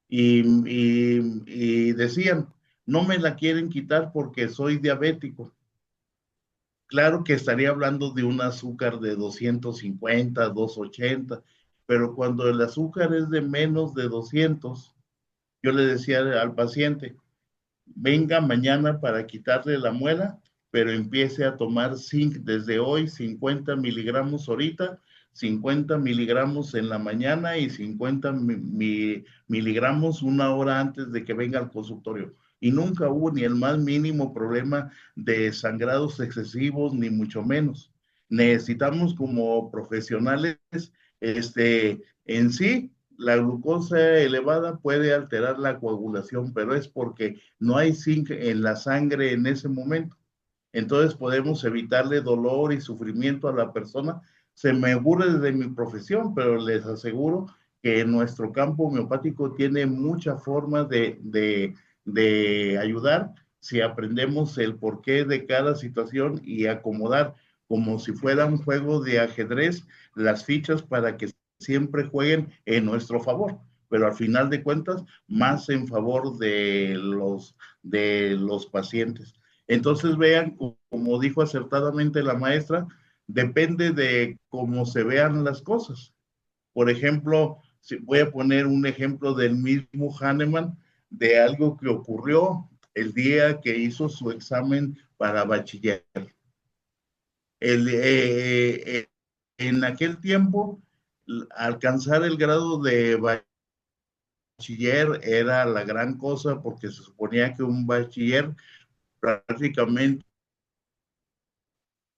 Y decían, no me la quieren quitar porque soy diabético. Claro que estaría hablando de un azúcar de 250, 280, pero cuando el azúcar es de menos de 200, yo le decía al paciente, venga mañana para quitarle la muela, pero empiece a tomar zinc desde hoy, 50 miligramos ahorita, 50 miligramos en la mañana y 50 miligramos una hora antes de que venga al consultorio. Y nunca hubo ni el más mínimo problema de sangrados excesivos, ni mucho menos. Necesitamos como profesionales, en sí, la glucosa elevada puede alterar la coagulación, pero es porque no hay zinc en la sangre en ese momento. Entonces podemos evitarle dolor y sufrimiento a la persona. Se me ocurre desde mi profesión, pero les aseguro que nuestro campo homeopático tiene muchas formas de ayudar si aprendemos el porqué de cada situación y acomodar como si fuera un juego de ajedrez las fichas para que siempre jueguen en nuestro favor, pero al final de cuentas más en favor de los pacientes. Entonces vean, como dijo acertadamente la maestra, depende de cómo se vean las cosas. Por ejemplo, si voy a poner un ejemplo del mismo Hahnemann, de algo que ocurrió el día que hizo su examen para bachiller. En aquel tiempo, alcanzar el grado de bachiller era la gran cosa porque se suponía que un bachiller prácticamente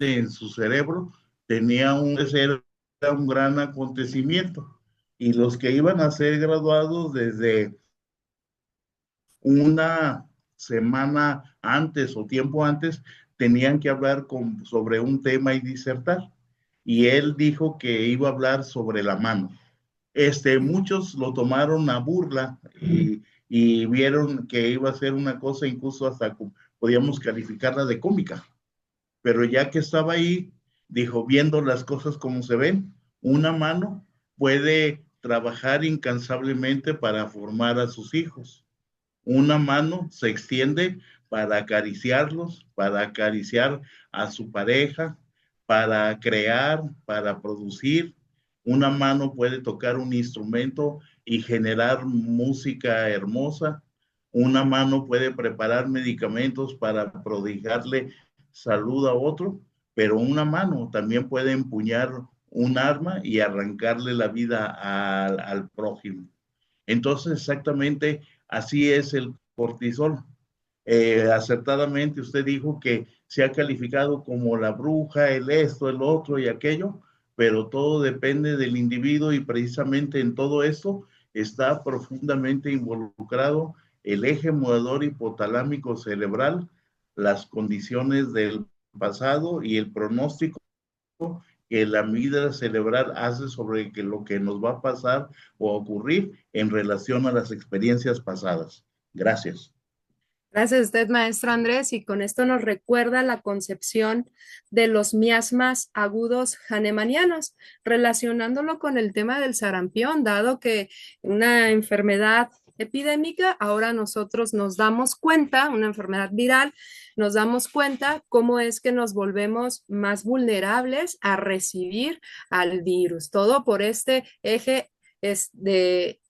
en su cerebro tenía era un gran acontecimiento. Y los que iban a ser graduados desde una semana antes o tiempo antes tenían que hablar sobre un tema y disertar. Y él dijo que iba a hablar sobre la mano. Muchos lo tomaron a burla y vieron que iba a ser una cosa incluso hasta podíamos calificarla de cómica. Pero ya que estaba ahí, dijo, viendo las cosas como se ven, una mano puede trabajar incansablemente para formar a sus hijos. Una mano se extiende para acariciarlos, para acariciar a su pareja, para crear, para producir. Una mano puede tocar un instrumento y generar música hermosa. Una mano puede preparar medicamentos para prodigarle salud a otro, pero una mano también puede empuñar un arma y arrancarle la vida al prójimo. Entonces, exactamente así es el cortisol. Acertadamente usted dijo que se ha calificado como la bruja, el esto, el otro y aquello, pero todo depende del individuo y precisamente en todo esto está profundamente involucrado el eje movedor hipotalámico cerebral, las condiciones del pasado y el pronóstico que la amígdala cerebral hace sobre lo que nos va a pasar o a ocurrir en relación a las experiencias pasadas. Gracias. Gracias a usted, maestro Andrés, y con esto nos recuerda la concepción de los miasmas agudos hahnemannianos, relacionándolo con el tema del sarampión, dado que una enfermedad epidémica, ahora nosotros nos damos cuenta, una enfermedad viral, nos damos cuenta cómo es que nos volvemos más vulnerables a recibir al virus. Todo por este eje de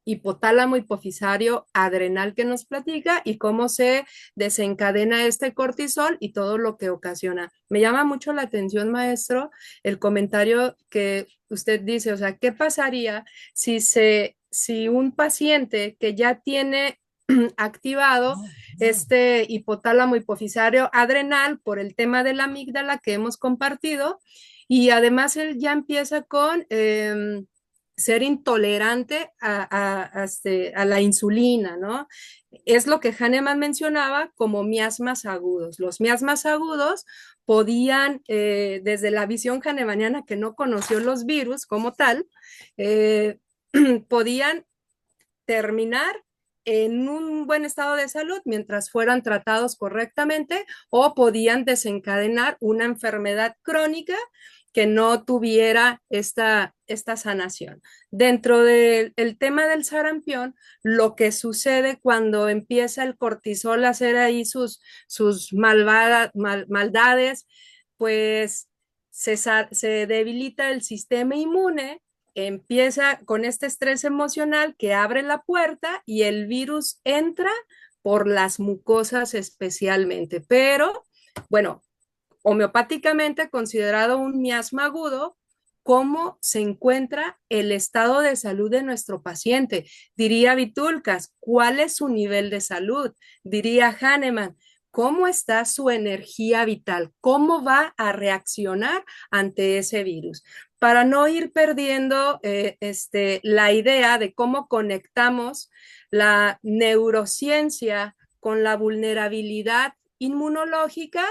hipotálamo hipofisario adrenal que nos platica y cómo se desencadena este cortisol y todo lo que ocasiona. Me llama mucho la atención, maestro, el comentario que usted dice, o sea, ¿qué pasaría si un paciente que ya tiene activado este hipotálamo hipofisario adrenal por el tema de la amígdala que hemos compartido y además él ya empieza con ser intolerante a la insulina, ¿no? Es lo que Hahnemann mencionaba como miasmas agudos. Los miasmas agudos podían, desde la visión hahnemanniana que no conoció los virus como tal, podían terminar en un buen estado de salud mientras fueran tratados correctamente o podían desencadenar una enfermedad crónica que no tuviera esta sanación. Dentro del tema del sarampión, lo que sucede cuando empieza el cortisol a hacer ahí sus maldades, pues se debilita el sistema inmune, empieza con este estrés emocional que abre la puerta y el virus entra por las mucosas especialmente. Pero, bueno, homeopáticamente considerado un miasma agudo, ¿cómo se encuentra el estado de salud de nuestro paciente? Diría Vitulcas, ¿cuál es su nivel de salud? Diría Hahnemann, ¿cómo está su energía vital? ¿Cómo va a reaccionar ante ese virus? Para no ir perdiendo la idea de cómo conectamos la neurociencia con la vulnerabilidad inmunológica,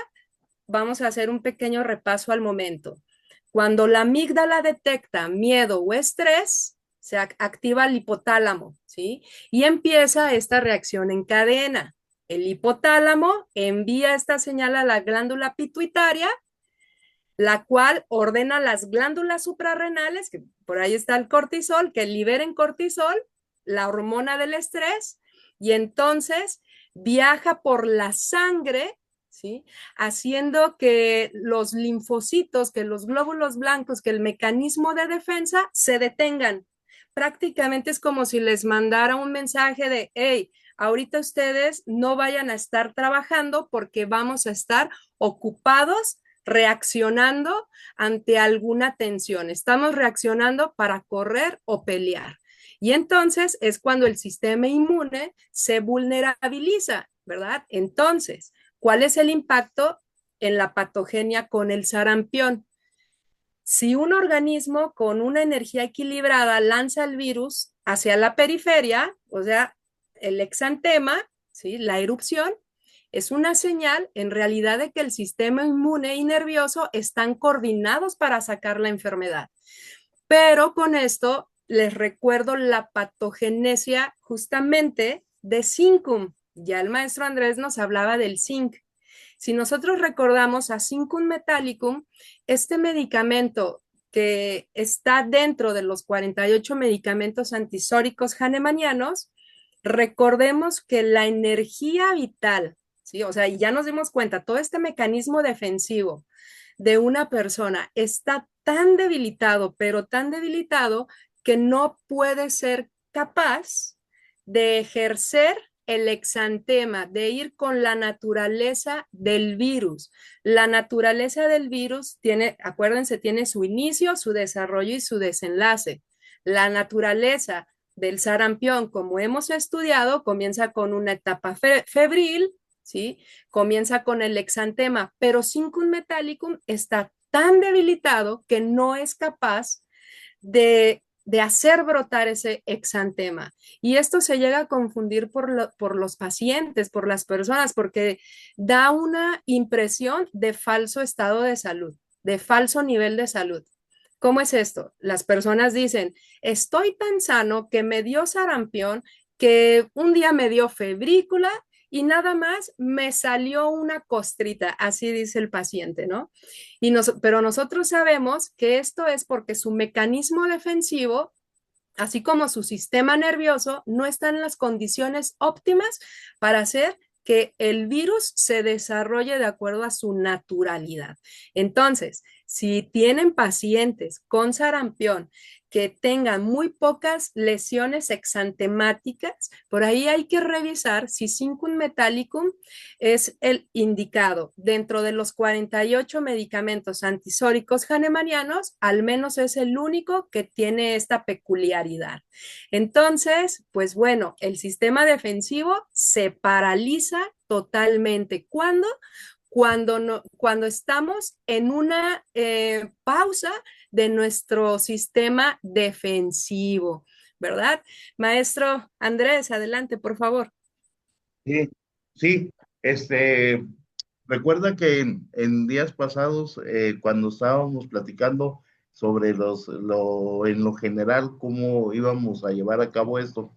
vamos a hacer un pequeño repaso al momento. Cuando la amígdala detecta miedo o estrés, se activa el hipotálamo, ¿sí? Y empieza esta reacción en cadena. El hipotálamo envía esta señal a la glándula pituitaria, la cual ordena las glándulas suprarrenales, que por ahí está el cortisol, que liberen cortisol, la hormona del estrés, y entonces viaja por la sangre, ¿sí? Haciendo que los linfocitos, que los glóbulos blancos, que el mecanismo de defensa se detengan. Prácticamente es como si les mandara un mensaje de, hey, ahorita ustedes no vayan a estar trabajando porque vamos a estar ocupados reaccionando ante alguna tensión. Estamos reaccionando para correr o pelear. Y entonces es cuando el sistema inmune se vulnerabiliza, ¿verdad? Entonces, ¿cuál es el impacto en la patogenia con el sarampión? Si un organismo con una energía equilibrada lanza el virus hacia la periferia, o sea, el exantema, ¿sí? La erupción, es una señal en realidad de que el sistema inmune y nervioso están coordinados para sacar la enfermedad. Pero con esto les recuerdo la patogenesia justamente de Zincum. Ya el maestro Andrés nos hablaba del zinc. Si nosotros recordamos a Zincum metallicum, este medicamento que está dentro de los 48 medicamentos antisóricos hahnemannianos, recordemos que la energía vital, ¿sí? O sea, y ya nos dimos cuenta, todo este mecanismo defensivo de una persona está tan debilitado, pero tan debilitado que no puede ser capaz de ejercer el exantema, de ir con la naturaleza del virus. La naturaleza del virus tiene, acuérdense, tiene su inicio, su desarrollo y su desenlace. La naturaleza del sarampión, como hemos estudiado, comienza con una etapa febril, ¿sí? Comienza con el exantema, pero Zincum metallicum está tan debilitado que no es capaz de hacer brotar ese exantema. Y esto se llega a confundir por los pacientes, por las personas, porque da una impresión de falso estado de salud, de falso nivel de salud. ¿Cómo es esto? Las personas dicen, estoy tan sano que me dio sarampión, que un día me dio febrícula y nada más me salió una costrita, así dice el paciente, ¿no? Pero nosotros sabemos que esto es porque su mecanismo defensivo, así como su sistema nervioso, no está en las condiciones óptimas para hacer que el virus se desarrolle de acuerdo a su naturalidad. Entonces, si tienen pacientes con sarampión que tengan muy pocas lesiones exantemáticas, por ahí hay que revisar si Zincum metallicum es el indicado. Dentro de los 48 medicamentos antisóricos hahnemannianos, al menos es el único que tiene esta peculiaridad. Entonces, pues bueno, el sistema defensivo se paraliza totalmente. ¿Cuándo? cuando estamos en una pausa de nuestro sistema defensivo, ¿verdad? Maestro Andrés, adelante, por favor. Sí, sí, recuerda que en días pasados, cuando estábamos platicando sobre en lo general, cómo íbamos a llevar a cabo esto,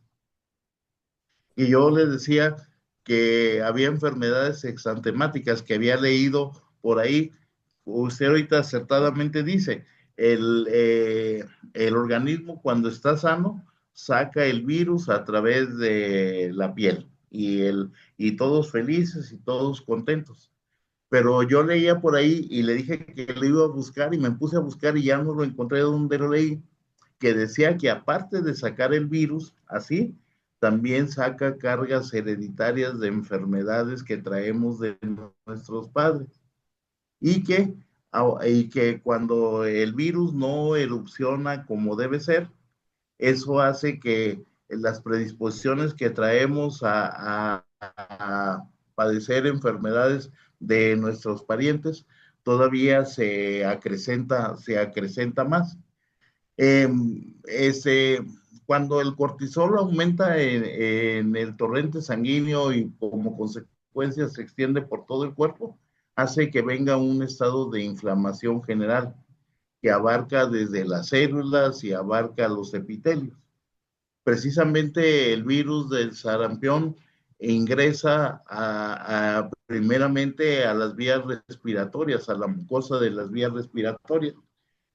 y yo les decía que había enfermedades exantemáticas que había leído por ahí. Usted ahorita acertadamente dice, el organismo cuando está sano saca el virus a través de la piel y todos felices y todos contentos. Pero yo leía por ahí y le dije que lo iba a buscar y me puse a buscar y ya no lo encontré donde lo leí, que decía que aparte de sacar el virus así, también saca cargas hereditarias de enfermedades que traemos de nuestros padres y que cuando el virus no erupciona como debe ser, eso hace que las predisposiciones que traemos a padecer enfermedades de nuestros parientes todavía se acrecenta más. Eh, ese, Cuando el cortisol aumenta en el torrente sanguíneo y como consecuencia se extiende por todo el cuerpo, hace que venga un estado de inflamación general que abarca desde las células y abarca los epitelios. Precisamente el virus del sarampión ingresa primeramente a las vías respiratorias, a la mucosa de las vías respiratorias,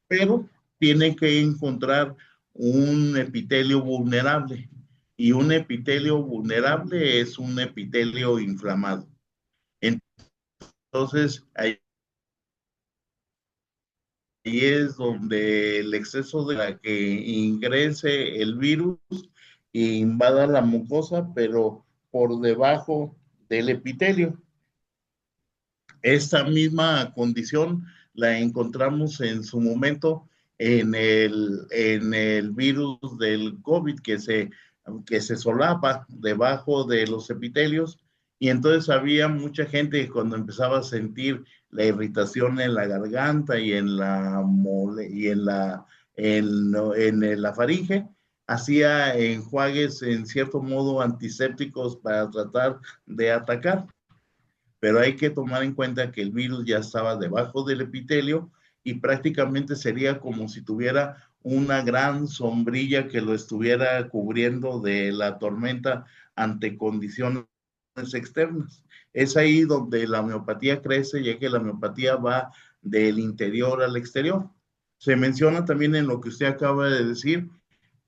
pero tiene que encontrar un epitelio vulnerable. Y un epitelio vulnerable es un epitelio inflamado. Entonces, ahí es donde el exceso de la que ingrese el virus e invada la mucosa, pero por debajo del epitelio. Esta misma condición la encontramos en su momento en el virus del COVID que se solapa debajo de los epitelios y entonces había mucha gente que cuando empezaba a sentir la irritación en la garganta y en la en la faringe, hacía enjuagues en cierto modo antisépticos para tratar de atacar, pero hay que tomar en cuenta que el virus ya estaba debajo del epitelio y prácticamente sería como si tuviera una gran sombrilla que lo estuviera cubriendo de la tormenta ante condiciones externas. Es ahí donde la homeopatía crece, ya que la homeopatía va del interior al exterior. Se menciona también en lo que usted acaba de decir,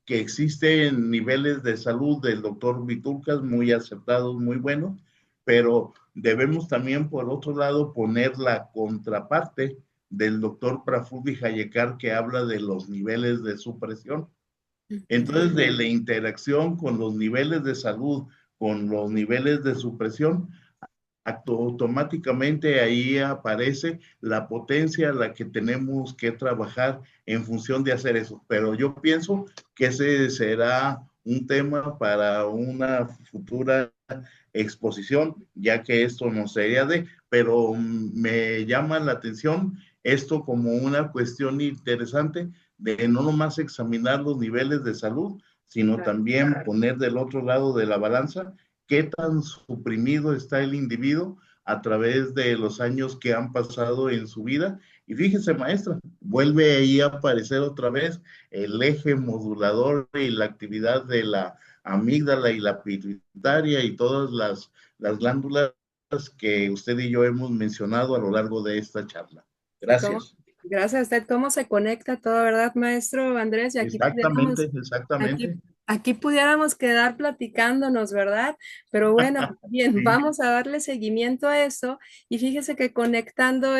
que existen niveles de salud del doctor Vitulcas muy acertados, muy buenos, pero debemos también, por otro lado, poner la contraparte del doctor Prafuli Hayekar, que habla de los niveles de supresión. Entonces, de la interacción con los niveles de salud, con los niveles de supresión, automáticamente ahí aparece la potencia a la que tenemos que trabajar en función de hacer eso. Pero yo pienso que ese será un tema para una futura exposición, ya que esto no sería pero me llama la atención esto como una cuestión interesante de no nomás examinar los niveles de salud, sino también poner del otro lado de la balanza qué tan suprimido está el individuo a través de los años que han pasado en su vida. Y fíjese, maestra, vuelve ahí a aparecer otra vez el eje modulador y la actividad de la amígdala y la pituitaria y todas las glándulas que usted y yo hemos mencionado a lo largo de esta charla. Gracias. Gracias a usted. ¿Cómo se conecta todo, verdad, maestro Andrés? Y exactamente. Aquí pudiéramos quedar platicándonos, ¿verdad? Pero bueno, bien, sí. Vamos a darle seguimiento a eso y fíjese que conectando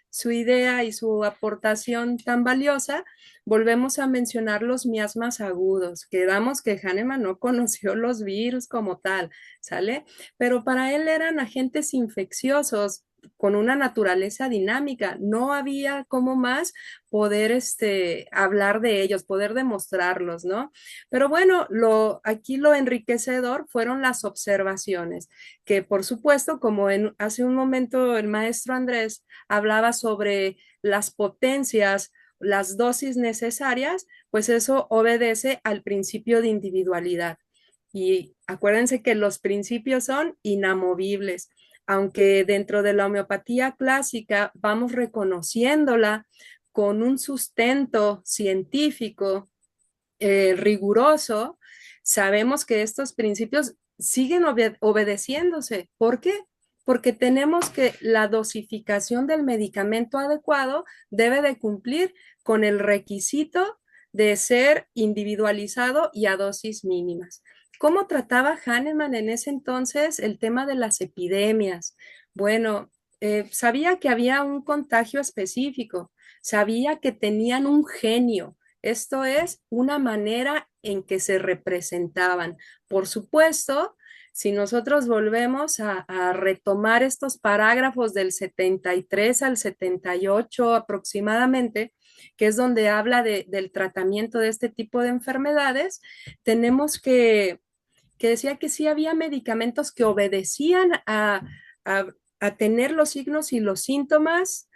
su idea y su aportación tan valiosa, volvemos a mencionar los miasmas agudos. Quedamos que Hahnemann no conoció los virus como tal, ¿sale? Pero para él eran agentes infecciosos con una naturaleza dinámica. No había cómo más poder hablar de ellos, poder demostrarlos, ¿no? Pero bueno, aquí lo enriquecedor fueron las observaciones, que por supuesto, como hace un momento el maestro Andrés hablaba sobre las potencias, las dosis necesarias, pues eso obedece al principio de individualidad. Y acuérdense que los principios son inamovibles, aunque dentro de la homeopatía clásica vamos reconociéndola con un sustento científico riguroso, sabemos que estos principios siguen obedeciéndose. ¿Por qué? Porque tenemos que la dosificación del medicamento adecuado debe de cumplir con el requisito de ser individualizado y a dosis mínimas. ¿Cómo trataba Hahnemann en ese entonces el tema de las epidemias? Bueno, sabía que había un contagio específico, sabía que tenían un genio, esto es una manera en que se representaban. Por supuesto, si nosotros volvemos a retomar estos parágrafos del 73 al 78 aproximadamente, que es donde habla del tratamiento de este tipo de enfermedades, tenemos que decía que sí había medicamentos que obedecían a, a tener los signos y los síntomas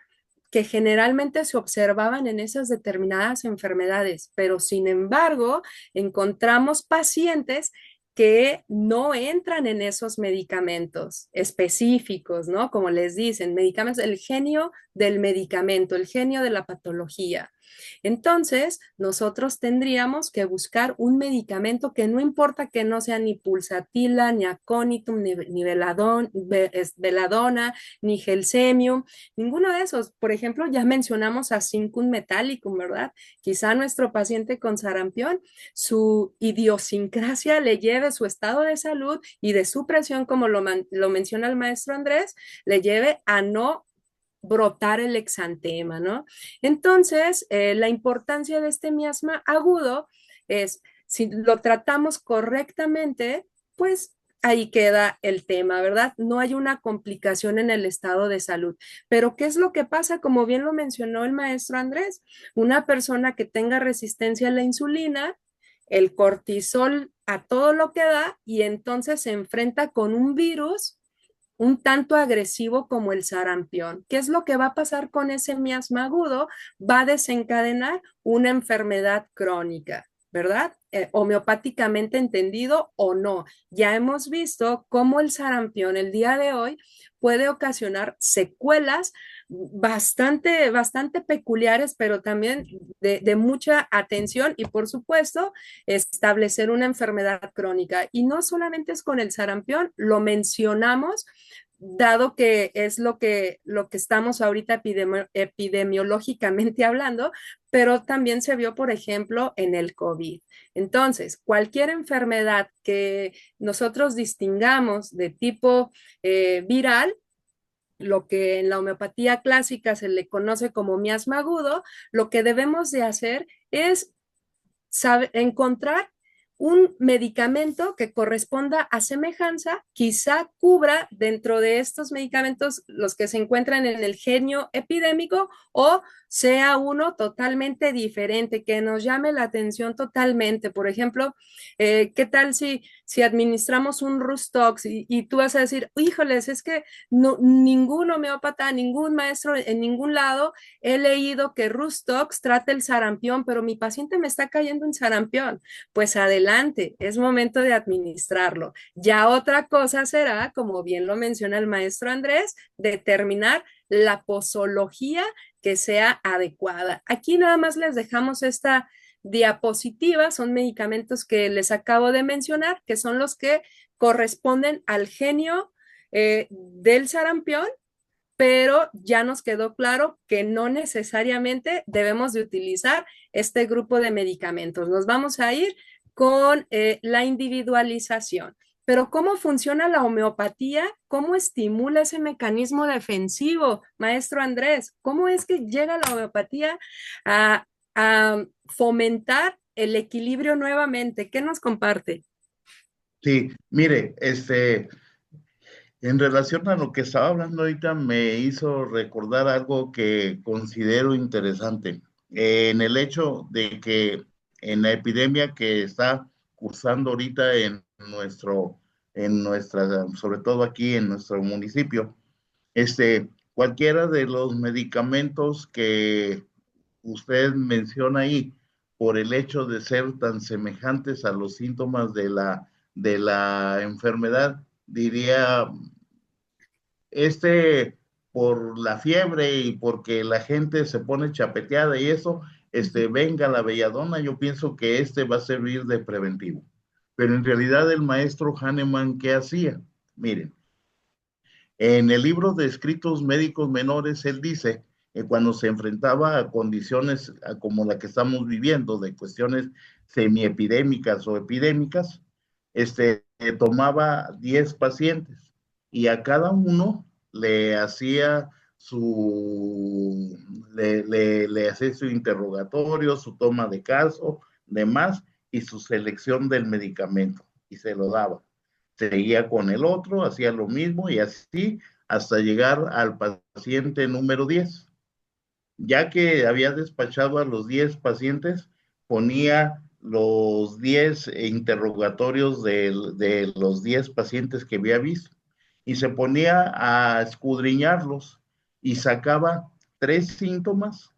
que generalmente se observaban en esas determinadas enfermedades, pero sin embargo encontramos pacientes que no entran en esos medicamentos específicos, ¿no? Como les dicen, medicamentos, el genio del medicamento, el genio de la patología. Entonces, nosotros tendríamos que buscar un medicamento que no importa que no sea ni pulsatila, ni aconitum, ni veladona, ni gelsemium, ninguno de esos. Por ejemplo, ya mencionamos a Zincum metallicum, ¿verdad? Quizá nuestro paciente con sarampión, su idiosincrasia le lleve su estado de salud y de su presión, como lo menciona el maestro Andrés, le lleve a no brotar el exantema, ¿no? Entonces, la importancia de este miasma agudo es, si lo tratamos correctamente, pues ahí queda el tema, ¿verdad? No hay una complicación en el estado de salud. Pero ¿qué es lo que pasa? Como bien lo mencionó el maestro Andrés, una persona que tenga resistencia a la insulina, el cortisol a todo lo que da y entonces se enfrenta con un virus un tanto agresivo como el sarampión. ¿Qué es lo que va a pasar con ese miasma agudo? Va a desencadenar una enfermedad crónica, ¿verdad? Homeopáticamente entendido o no. Ya hemos visto cómo el sarampión el día de hoy puede ocasionar secuelas bastante peculiares, pero también de mucha atención y, por supuesto, establecer una enfermedad crónica. Y no solamente es con el sarampión, lo mencionamos dado que es lo que estamos ahorita epidemiológicamente hablando, pero también se vio, por ejemplo, en el COVID. Entonces, cualquier enfermedad que nosotros distingamos de tipo viral, lo que en la homeopatía clásica se le conoce como miasma agudo, lo que debemos de hacer es encontrar un medicamento que corresponda a semejanza, quizá cubra dentro de estos medicamentos los que se encuentran en el genio epidémico o sea uno totalmente diferente, que nos llame la atención totalmente. Por ejemplo, ¿qué tal si administramos un Rustox y tú vas a decir, híjoles, es que no, ningún homeópata, ningún maestro en ningún lado he leído que Rustox trate el sarampión, pero mi paciente me está cayendo en sarampión? Pues adelante, es momento de administrarlo. Ya otra cosa será, como bien lo menciona el maestro Andrés, determinar la posología que sea adecuada. Aquí nada más les dejamos esta diapositiva, son medicamentos que les acabo de mencionar, que son los que corresponden al genio del sarampión, pero ya nos quedó claro que no necesariamente debemos de utilizar este grupo de medicamentos. Nos vamos a ir con la individualización. Pero ¿cómo funciona la homeopatía? ¿Cómo estimula ese mecanismo defensivo, maestro Andrés? ¿Cómo es que llega la homeopatía a fomentar el equilibrio nuevamente? ¿Qué nos comparte? Sí, mire, En relación a lo que estaba hablando ahorita, me hizo recordar algo que considero interesante, en el hecho de que en la epidemia que está cursando ahorita sobre todo aquí en nuestro municipio, cualquiera de los medicamentos que usted menciona ahí, por el hecho de ser tan semejantes a los síntomas de la enfermedad, diría por la fiebre y porque la gente se pone chapeteada y eso, venga la belladona, yo pienso que va a servir de preventivo. Pero en realidad el maestro Hahnemann, ¿qué hacía? Miren, en el libro de escritos médicos menores, él dice que cuando se enfrentaba a condiciones como la que estamos viviendo, de cuestiones semiepidémicas o epidémicas, tomaba 10 pacientes y a cada uno le hacía le hacía su interrogatorio, su toma de caso, demás, y su selección del medicamento, y se lo daba. Seguía con el otro, hacía lo mismo y así hasta llegar al paciente número 10. Ya que había despachado a los 10 pacientes, ponía los 10 interrogatorios de los 10 pacientes que había visto y se ponía a escudriñarlos y sacaba 3 síntomas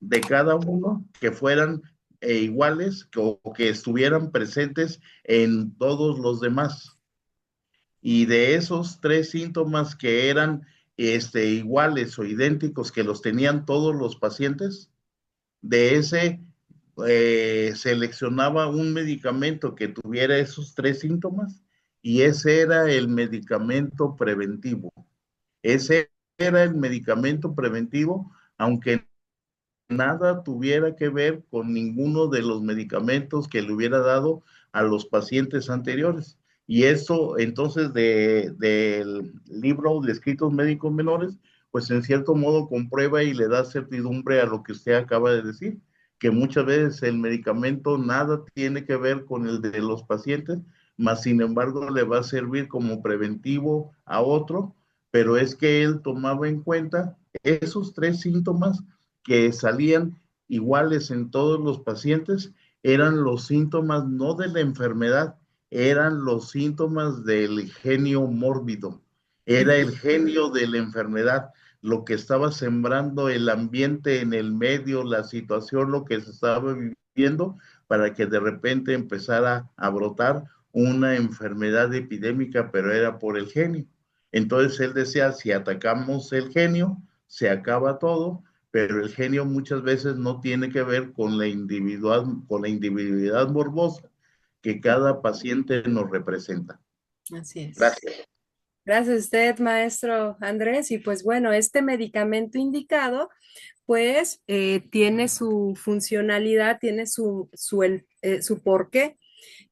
de cada uno que fueran iguales o que estuvieran presentes en todos los demás. Y de esos 3 síntomas que eran iguales o idénticos que los tenían todos los pacientes, de ese seleccionaba un medicamento que tuviera esos 3 síntomas y ese era el medicamento preventivo. Ese era el medicamento preventivo, aunque nada tuviera que ver con ninguno de los medicamentos que le hubiera dado a los pacientes anteriores. Y eso, entonces, del libro de escritos médicos menores, pues en cierto modo comprueba y le da certidumbre a lo que usted acaba de decir, que muchas veces el medicamento nada tiene que ver con el de los pacientes, mas sin embargo le va a servir como preventivo a otro, pero es que él tomaba en cuenta esos 3 síntomas que salían iguales en todos los pacientes, eran los síntomas no de la enfermedad, eran los síntomas del genio mórbido, era el genio de la enfermedad, lo que estaba sembrando el ambiente en el medio, la situación, lo que se estaba viviendo, para que de repente empezara a brotar una enfermedad epidémica, pero era por el genio. Entonces él decía, si atacamos el genio, se acaba todo, pero el genio muchas veces no tiene que ver con la individualidad morbosa que cada paciente nos representa. Así es. Gracias. Gracias a usted, maestro Andrés. Y pues bueno, este medicamento indicado, pues tiene su funcionalidad, tiene su porqué.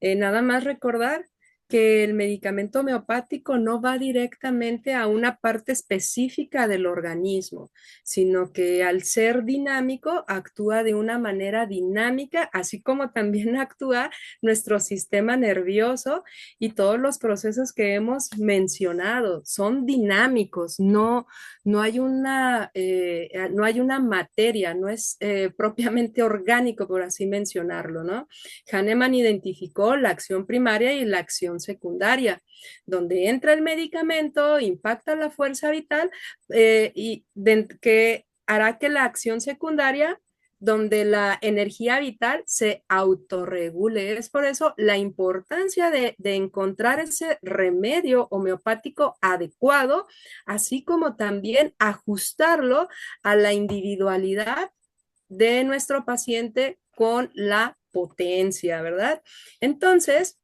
Nada más recordar que el medicamento homeopático no va directamente a una parte específica del organismo, sino que al ser dinámico actúa de una manera dinámica, así como también actúa nuestro sistema nervioso y todos los procesos que hemos mencionado son dinámicos, no hay no hay una materia, no es propiamente orgánico, por así mencionarlo, ¿no? Hahnemann identificó la acción primaria y la acción secundaria, donde entra el medicamento, impacta la fuerza vital que hará que la acción secundaria donde la energía vital se autorregule. Es por eso la importancia de encontrar ese remedio homeopático adecuado, así como también ajustarlo a la individualidad de nuestro paciente con la potencia, ¿verdad? Entonces,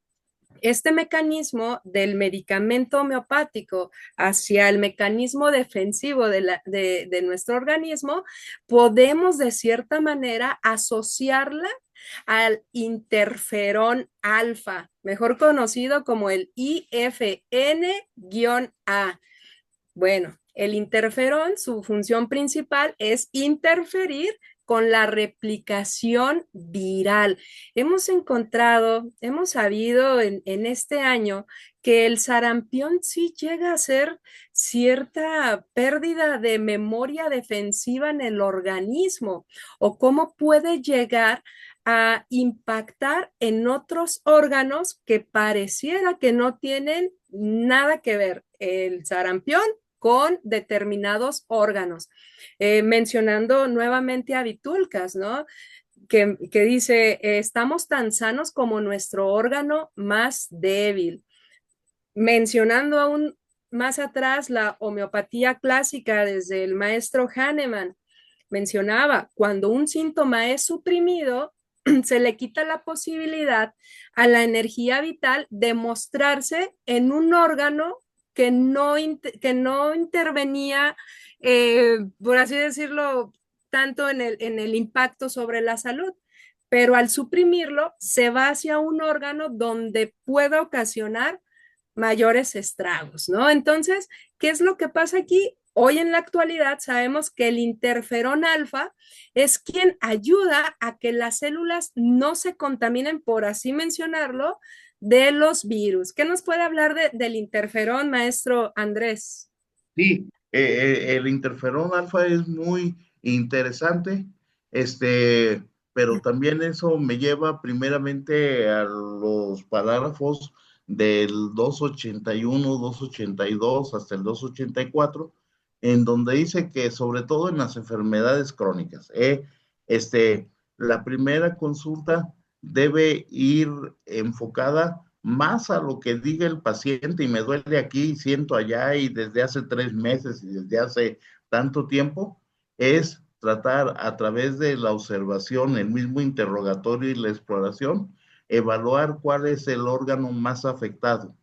este mecanismo del medicamento homeopático hacia el mecanismo defensivo de nuestro organismo, podemos de cierta manera asociarla al interferón alfa, mejor conocido como el IFN-A. Bueno, el interferón, su función principal es interferir con la replicación viral. Hemos sabido en este año que el sarampión sí llega a ser cierta pérdida de memoria defensiva en el organismo o cómo puede llegar a impactar en otros órganos que pareciera que no tienen nada que ver el sarampión con determinados órganos. Mencionando nuevamente a Vitulcas, ¿no? Que dice, estamos tan sanos como nuestro órgano más débil. Mencionando aún más atrás la homeopatía clásica desde el maestro Hahnemann, mencionaba, cuando un síntoma es suprimido, se le quita la posibilidad a la energía vital de mostrarse en un órgano que no intervenía, por así decirlo, tanto en el impacto sobre la salud. Pero al suprimirlo, se va hacia un órgano donde puede ocasionar mayores estragos, ¿no? Entonces, ¿qué es lo que pasa aquí? Hoy en la actualidad sabemos que el interferón alfa es quien ayuda a que las células no se contaminen, por así mencionarlo, de los virus. ¿Qué nos puede hablar del interferón, maestro Andrés? Sí, el interferón alfa es muy interesante, pero también eso me lleva primeramente a los parágrafos del 281, 282 hasta el 284, en donde dice que sobre todo en las enfermedades crónicas, la primera consulta debe ir enfocada más a lo que diga el paciente y me duele aquí, siento allá y desde hace 3 meses y desde hace tanto tiempo, es tratar a través de la observación, el mismo interrogatorio y la exploración, evaluar cuál es el órgano más afectado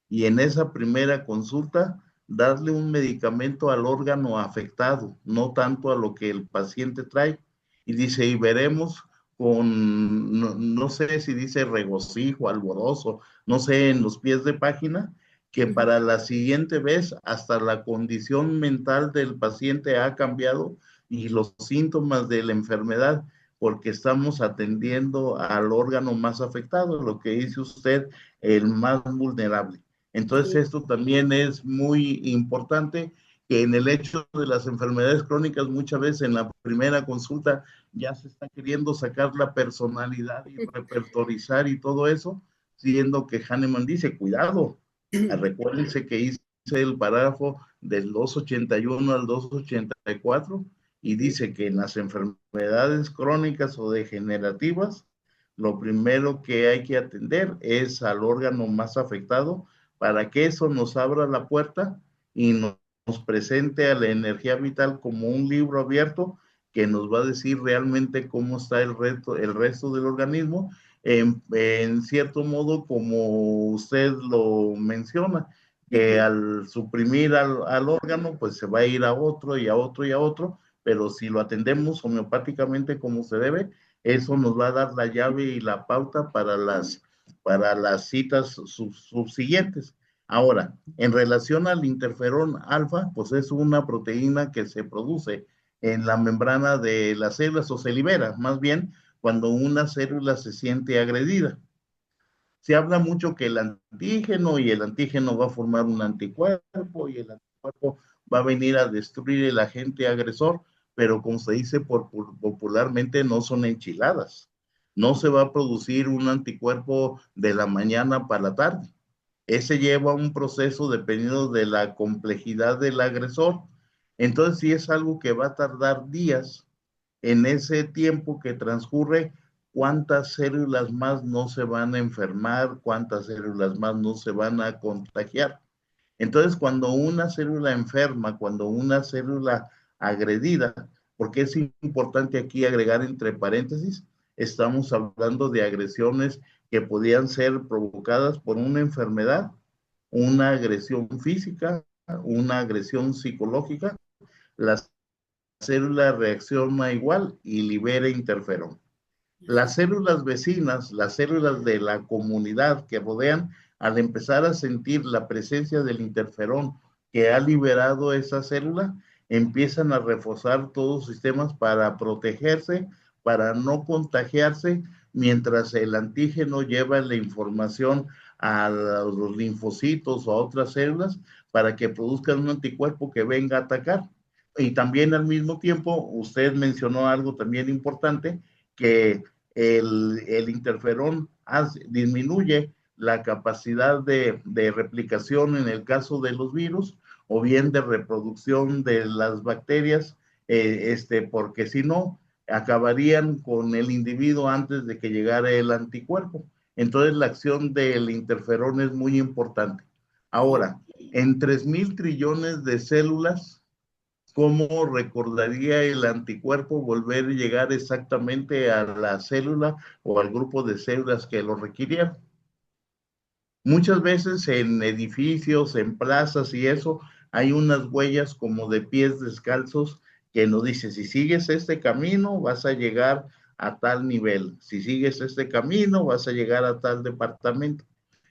y en esa primera consulta darle un medicamento al órgano afectado, no tanto a lo que el paciente trae. Y dice, y veremos con, no sé si dice regocijo, alborozo, no sé, en los pies de página, que para la siguiente vez hasta la condición mental del paciente ha cambiado y los síntomas de la enfermedad, porque estamos atendiendo al órgano más afectado, lo que dice usted, el más vulnerable. Entonces, Sí. esto también es muy importante, que en el hecho de las enfermedades crónicas, muchas veces en la primera consulta ya se está queriendo sacar la personalidad y repertorizar y todo eso, siendo que Hahnemann dice, cuidado, recuérdense que hice el parágrafo del 281 al 284 y dice que en las enfermedades crónicas o degenerativas, lo primero que hay que atender es al órgano más afectado, para que eso nos abra la puerta y nos presente a la energía vital como un libro abierto que nos va a decir realmente cómo está el resto del organismo, en cierto modo, como usted lo menciona, que al suprimir al órgano, pues se va a ir a otro y a otro y a otro, pero si lo atendemos homeopáticamente como se debe, eso nos va a dar la llave y la pauta para las citas subsiguientes. Ahora, en relación al interferón alfa, pues es una proteína que se produce en la membrana de las células o se libera, más bien, cuando una célula se siente agredida. Se habla mucho que el antígeno y el antígeno va a formar un anticuerpo y el anticuerpo va a venir a destruir el agente agresor, pero como se dice popularmente, no son enchiladas. No se va a producir un anticuerpo de la mañana para la tarde. Ese lleva un proceso dependiendo de la complejidad del agresor. Entonces, sí es algo que va a tardar días. En ese tiempo que transcurre, ¿cuántas células más no se van a enfermar? ¿Cuántas células más no se van a contagiar? Entonces, cuando una célula enferma, cuando una célula agredida, porque es importante aquí agregar entre paréntesis, estamos hablando de agresiones que podían ser provocadas por una enfermedad, una agresión física, una agresión psicológica. La célula reacciona igual y libera interferón. Las células vecinas, las células de la comunidad que rodean, al empezar a sentir la presencia del interferón que ha liberado esa célula, empiezan a reforzar todos los sistemas para protegerse, para no contagiarse, mientras el antígeno lleva la información a los linfocitos o a otras células para que produzcan un anticuerpo que venga a atacar. Y también al mismo tiempo, usted mencionó algo también importante, que el interferón disminuye la capacidad de replicación en el caso de los virus o bien de reproducción de las bacterias, porque si no, acabarían con el individuo antes de que llegara el anticuerpo. Entonces la acción del interferón es muy importante. Ahora, en 3,000 trillones de células, ¿cómo recordaría el anticuerpo volver a llegar exactamente a la célula o al grupo de células que lo requirieron? Muchas veces en edificios, en plazas y eso, hay unas huellas como de pies descalzos que nos dice, si sigues este camino vas a llegar a tal nivel, si sigues este camino vas a llegar a tal departamento.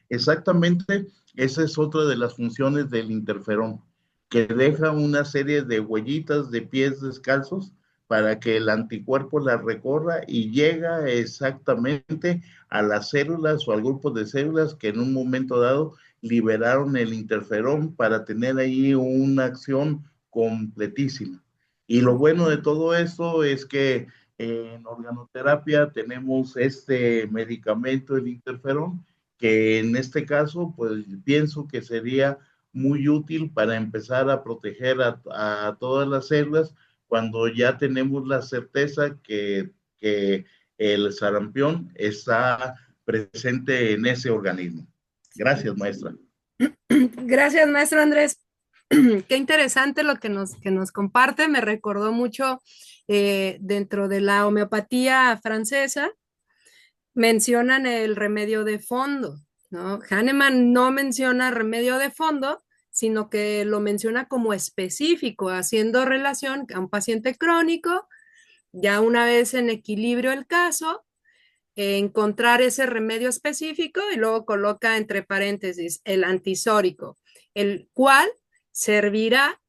Exactamente, esa es otra de las funciones del interferón, que deja una serie de huellitas de pies descalzos para que el anticuerpo la recorra y llega exactamente a las células o al grupo de células que en un momento dado liberaron el interferón para tener ahí una acción completísima. Y lo bueno de todo esto es que en organoterapia tenemos este medicamento, el interferón, que en este caso, pues pienso que sería muy útil para empezar a proteger a todas las células cuando ya tenemos la certeza que el sarampión está presente en ese organismo. Gracias, maestra. Gracias, maestro Andrés. Qué interesante lo que nos comparte. Me recordó mucho dentro de la homeopatía francesa, mencionan el remedio de fondo, ¿no? Hahnemann no menciona remedio de fondo, sino que lo menciona como específico, haciendo relación a un paciente crónico, ya una vez en equilibrio el caso, encontrar ese remedio específico y luego coloca entre paréntesis el antisórico, el cual servirá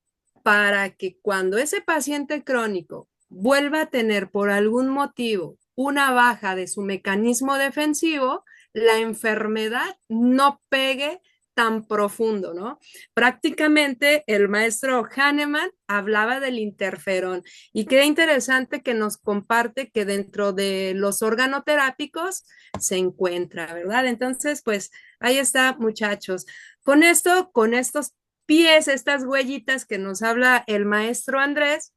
para que cuando ese paciente crónico vuelva a tener por algún motivo una baja de su mecanismo defensivo, la enfermedad no pegue tan profundo, ¿no? Prácticamente el maestro Hahnemann hablaba del interferón y qué interesante que nos comparte que dentro de los organoterápicos se encuentra, ¿verdad? Entonces, pues ahí está, muchachos. Con esto, con estos pies, estas huellitas que nos habla el maestro Andrés,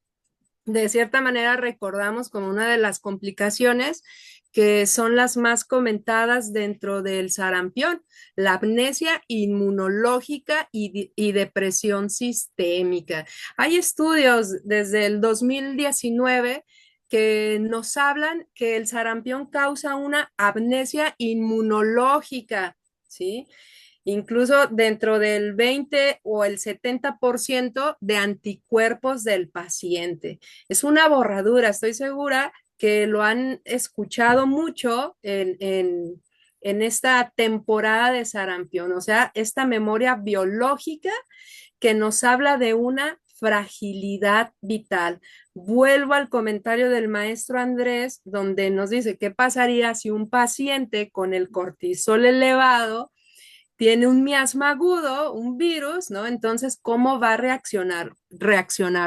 de cierta manera recordamos como una de las complicaciones que son las más comentadas dentro del sarampión, la amnesia inmunológica y depresión sistémica. Hay estudios desde el 2019 que nos hablan que el sarampión causa una amnesia inmunológica, ¿sí? Incluso dentro del 20 o el 70% de anticuerpos del paciente. Es una borradura, estoy segura que lo han escuchado mucho en esta temporada de sarampión, o sea, esta memoria biológica que nos habla de una fragilidad vital. Vuelvo al comentario del maestro Andrés, donde nos dice qué pasaría si un paciente con el cortisol elevado tiene un miasma agudo, un virus, ¿no? Entonces, ¿cómo va a reaccionar?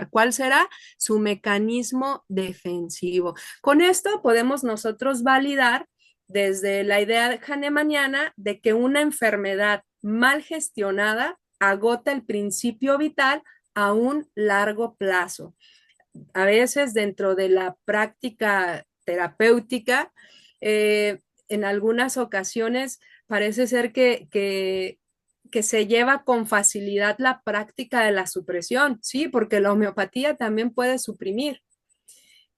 ¿Cuál será su mecanismo defensivo? Con esto podemos nosotros validar desde la idea hahnemanniana de que una enfermedad mal gestionada agota el principio vital a un largo plazo. A veces dentro de la práctica terapéutica, en algunas ocasiones parece ser que se lleva con facilidad la práctica de la supresión, sí, porque la homeopatía también puede suprimir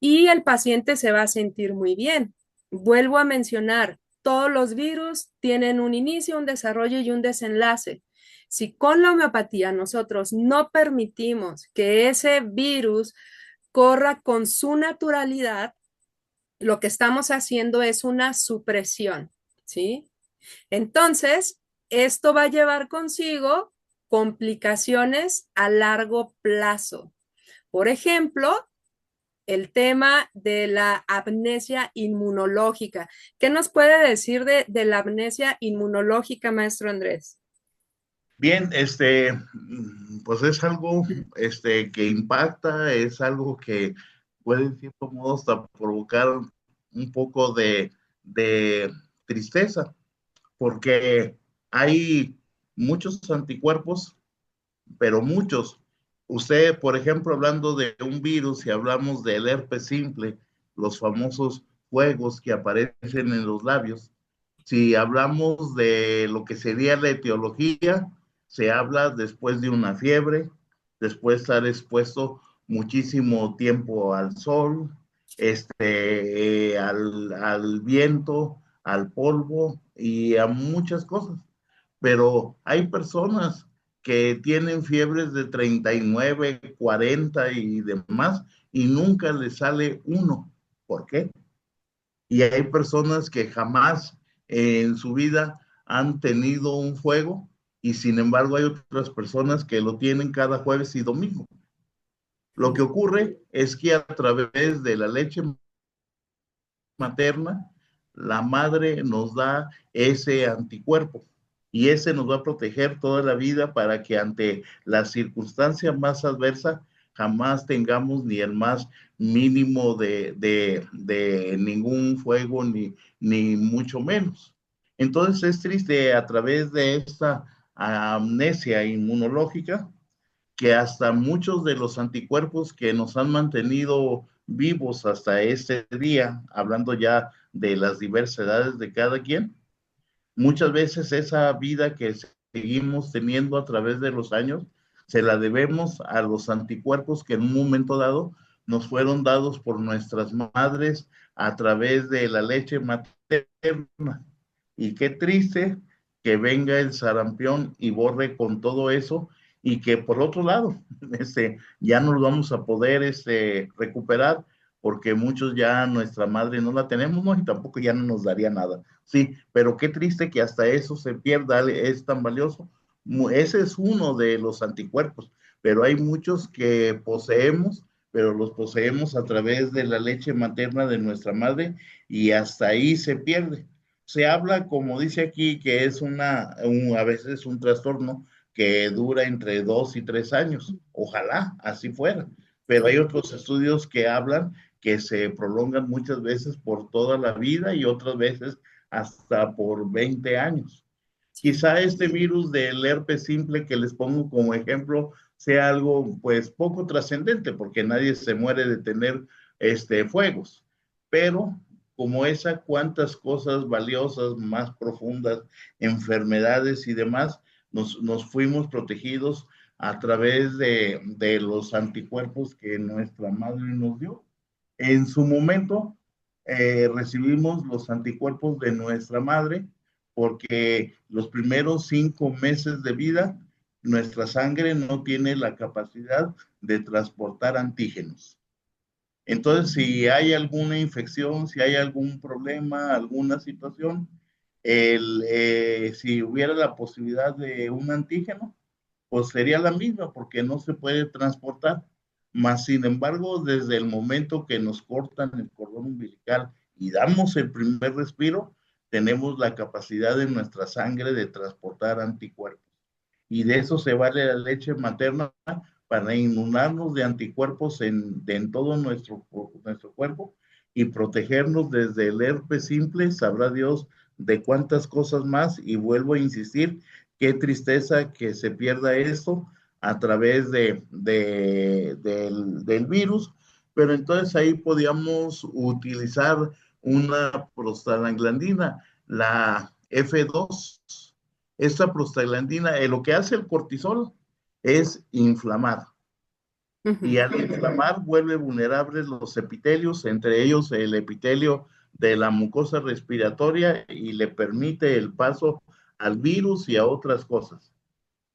y el paciente se va a sentir muy bien. Vuelvo a mencionar, todos los virus tienen un inicio, un desarrollo y un desenlace. Si con la homeopatía nosotros no permitimos que ese virus corra con su naturalidad, lo que estamos haciendo es una supresión, ¿sí? Entonces, esto va a llevar consigo complicaciones a largo plazo. Por ejemplo, el tema de la amnesia inmunológica. ¿Qué nos puede decir de la amnesia inmunológica, maestro Andrés? Bien, pues es algo, que impacta, es algo que puede en cierto modo hasta provocar un poco de tristeza, porque hay muchos anticuerpos, pero muchos. Usted, por ejemplo, hablando de un virus, si hablamos del herpes simple, los famosos fuegos que aparecen en los labios, si hablamos de lo que sería la etiología, se habla después de una fiebre, después de estar expuesto muchísimo tiempo al sol, al viento, al polvo y a muchas cosas. Pero hay personas que tienen fiebres de 39, 40 y demás, y nunca les sale uno. ¿Por qué? Y hay personas que jamás en su vida han tenido un fuego, y sin embargo hay otras personas que lo tienen cada jueves y domingo. Lo que ocurre es que a través de la leche materna, la madre nos da ese anticuerpo y ese nos va a proteger toda la vida para que ante la circunstancia más adversa jamás tengamos ni el más mínimo de ningún fuego, ni mucho menos. Entonces es triste a través de esta amnesia inmunológica que hasta muchos de los anticuerpos que nos han mantenido vivos hasta este día, hablando ya de las diversas edades de cada quien, muchas veces esa vida que seguimos teniendo a través de los años, se la debemos a los anticuerpos que en un momento dado nos fueron dados por nuestras madres a través de la leche materna. Y qué triste que venga el sarampión y borre con todo eso, y que por otro lado, ya no lo vamos a poder recuperar, porque muchos ya nuestra madre no la tenemos, ¿no? Y tampoco ya no nos daría nada. Sí, pero qué triste que hasta eso se pierda, es tan valioso. Ese es uno de los anticuerpos, pero hay muchos que poseemos, pero los poseemos a través de la leche materna de nuestra madre, y hasta ahí se pierde. Se habla, como dice aquí, que es a veces un trastorno que dura entre 2 y 3 años. Ojalá así fuera, pero hay otros estudios que hablan que se prolongan muchas veces por toda la vida y otras veces hasta por 20 años. Quizá este virus del herpes simple que les pongo como ejemplo sea algo pues poco trascendente, porque nadie se muere de tener fuegos, pero como esa, cuántas cosas valiosas, más profundas, enfermedades y demás, nos fuimos protegidos a través de los anticuerpos que nuestra madre nos dio. En su momento recibimos los anticuerpos de nuestra madre, porque los primeros 5 meses de vida nuestra sangre no tiene la capacidad de transportar antígenos. Entonces, si hay alguna infección, si hay algún problema, alguna situación, si hubiera la posibilidad de un antígeno, pues sería la misma, porque no se puede transportar. Mas, sin embargo, desde el momento que nos cortan el cordón umbilical y damos el primer respiro, tenemos la capacidad en nuestra sangre de transportar anticuerpos. Y de eso se vale la leche materna, para inundarnos de anticuerpos en todo nuestro cuerpo y protegernos desde el herpes simple, sabrá Dios de cuántas cosas más. Y vuelvo a insistir, qué tristeza que se pierda esto a través del virus, pero entonces ahí podíamos utilizar una prostaglandina, la F2. Esta prostaglandina, lo que hace el cortisol es inflamar. Y al inflamar vuelve vulnerables los epitelios, entre ellos el epitelio de la mucosa respiratoria, y le permite el paso al virus y a otras cosas.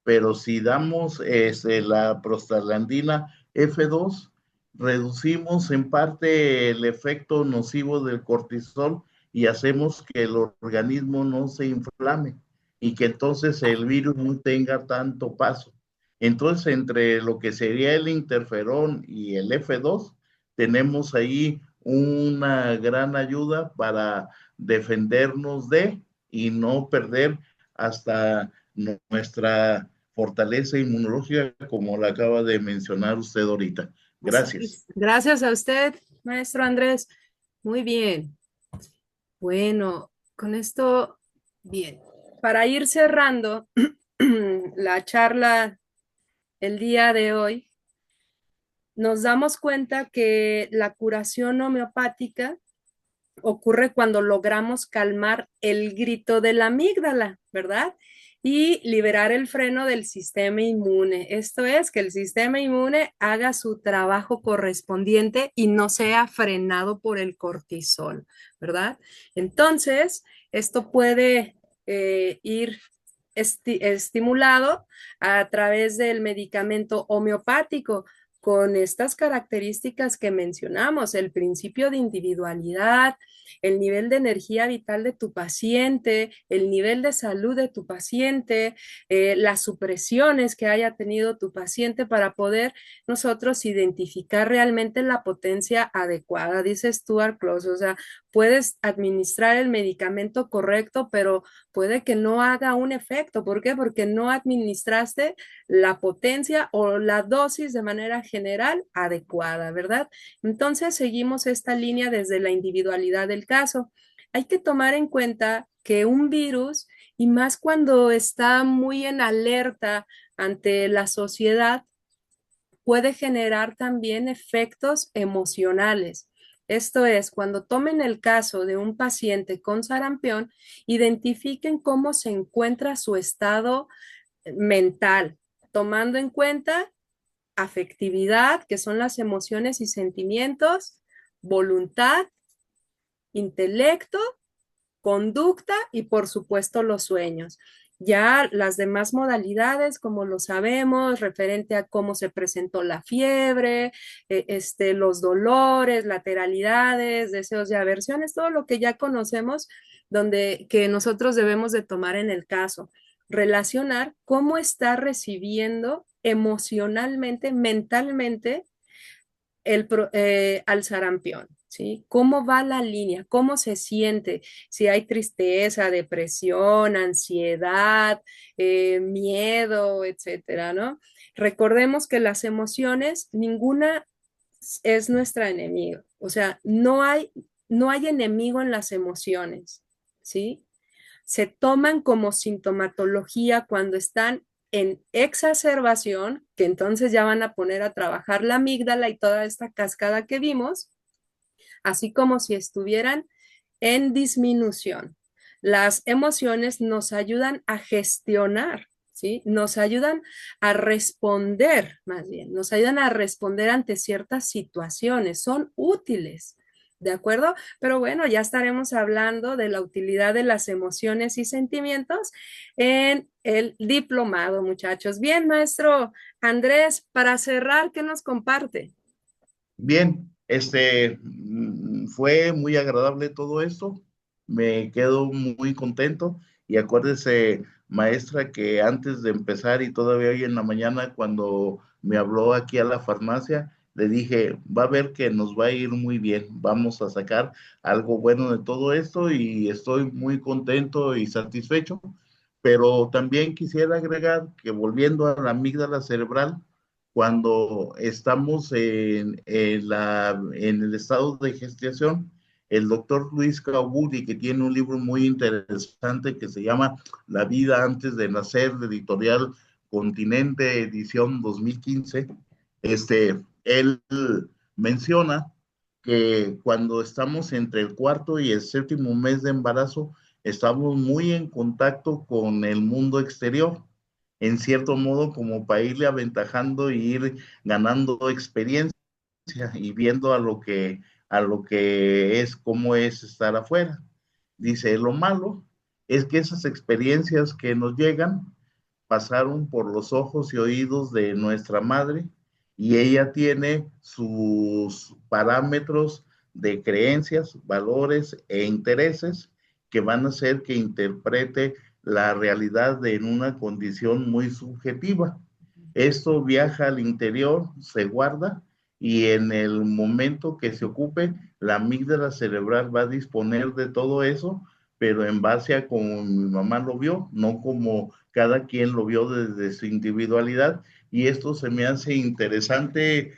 Pero si damos la prostaglandina F2, reducimos en parte el efecto nocivo del cortisol y hacemos que el organismo no se inflame y que entonces el virus no tenga tanto paso. Entonces, entre lo que sería el interferón y el F2, tenemos ahí una gran ayuda para defendernos de y no perder hasta nuestra fortaleza inmunológica, como la acaba de mencionar usted ahorita. Gracias. Gracias a usted, maestro Andrés. Muy bien. Bueno, con esto, bien. Para ir cerrando la charla el día de hoy, nos damos cuenta que la curación homeopática ocurre cuando logramos calmar el grito de la amígdala, ¿verdad? Y liberar el freno del sistema inmune. Esto es, que el sistema inmune haga su trabajo correspondiente y no sea frenado por el cortisol, ¿verdad? Entonces, esto puede ir estimulado a través del medicamento homeopático con estas características que mencionamos, el principio de individualidad, el nivel de energía vital de tu paciente, el nivel de salud de tu paciente, las supresiones que haya tenido tu paciente para poder nosotros identificar realmente la potencia adecuada, dice Stuart Close. O sea, puedes administrar el medicamento correcto, pero puede que no haga un efecto. ¿Por qué? Porque no administraste la potencia o la dosis de manera general adecuada, ¿verdad? Entonces seguimos esta línea desde la individualidad del caso. Hay que tomar en cuenta que un virus, y más cuando está muy en alerta ante la sociedad, puede generar también efectos emocionales. Esto es, cuando tomen el caso de un paciente con sarampión, identifiquen cómo se encuentra su estado mental, tomando en cuenta afectividad, que son las emociones y sentimientos, voluntad, intelecto, conducta y por supuesto los sueños. Ya las demás modalidades, como lo sabemos, referente a cómo se presentó la fiebre, los dolores, lateralidades, deseos y aversiones, todo lo que ya conocemos, donde que nosotros debemos de tomar en el caso, relacionar cómo está recibiendo emocionalmente, mentalmente al sarampión, ¿sí? ¿Cómo va la línea? ¿Cómo se siente? Si hay tristeza, depresión, ansiedad, miedo, etcétera, ¿no? Recordemos que las emociones, ninguna es nuestra enemigo. O sea, no hay enemigo en las emociones, ¿sí? Se toman como sintomatología cuando están en exacerbación, que entonces ya van a poner a trabajar la amígdala y toda esta cascada que vimos, así como si estuvieran en disminución. Las emociones nos ayudan a gestionar, ¿sí? Nos ayudan a responder, más bien, nos ayudan a responder ante ciertas situaciones, son útiles. ¿De acuerdo? Pero bueno, ya estaremos hablando de la utilidad de las emociones y sentimientos en el diplomado, muchachos. Bien, maestro Andrés, para cerrar, ¿qué nos comparte? Bien, fue muy agradable todo esto, me quedo muy contento y acuérdese, maestra, que antes de empezar y todavía hoy en la mañana cuando me habló aquí a la farmacia, le dije, va a ver que nos va a ir muy bien, vamos a sacar algo bueno de todo esto y estoy muy contento y satisfecho, pero también quisiera agregar que volviendo a la amígdala cerebral, cuando estamos en el estado de gestación, el doctor Luis Cauburi, que tiene un libro muy interesante que se llama La vida antes de nacer, de editorial Continente, edición 2015, él menciona que cuando estamos entre el cuarto y el séptimo mes de embarazo, estamos muy en contacto con el mundo exterior, en cierto modo como para irle aventajando e ir ganando experiencia y viendo a lo que es, cómo es estar afuera. Dice, lo malo es que esas experiencias que nos llegan pasaron por los ojos y oídos de nuestra madre y ella tiene sus parámetros de creencias, valores e intereses que van a hacer que interprete la realidad en una condición muy subjetiva. Esto viaja al interior, se guarda y en el momento que se ocupe, la amígdala cerebral va a disponer de todo eso, pero en base a como mi mamá lo vio, no como cada quien lo vio desde su individualidad, y esto se me hace interesante,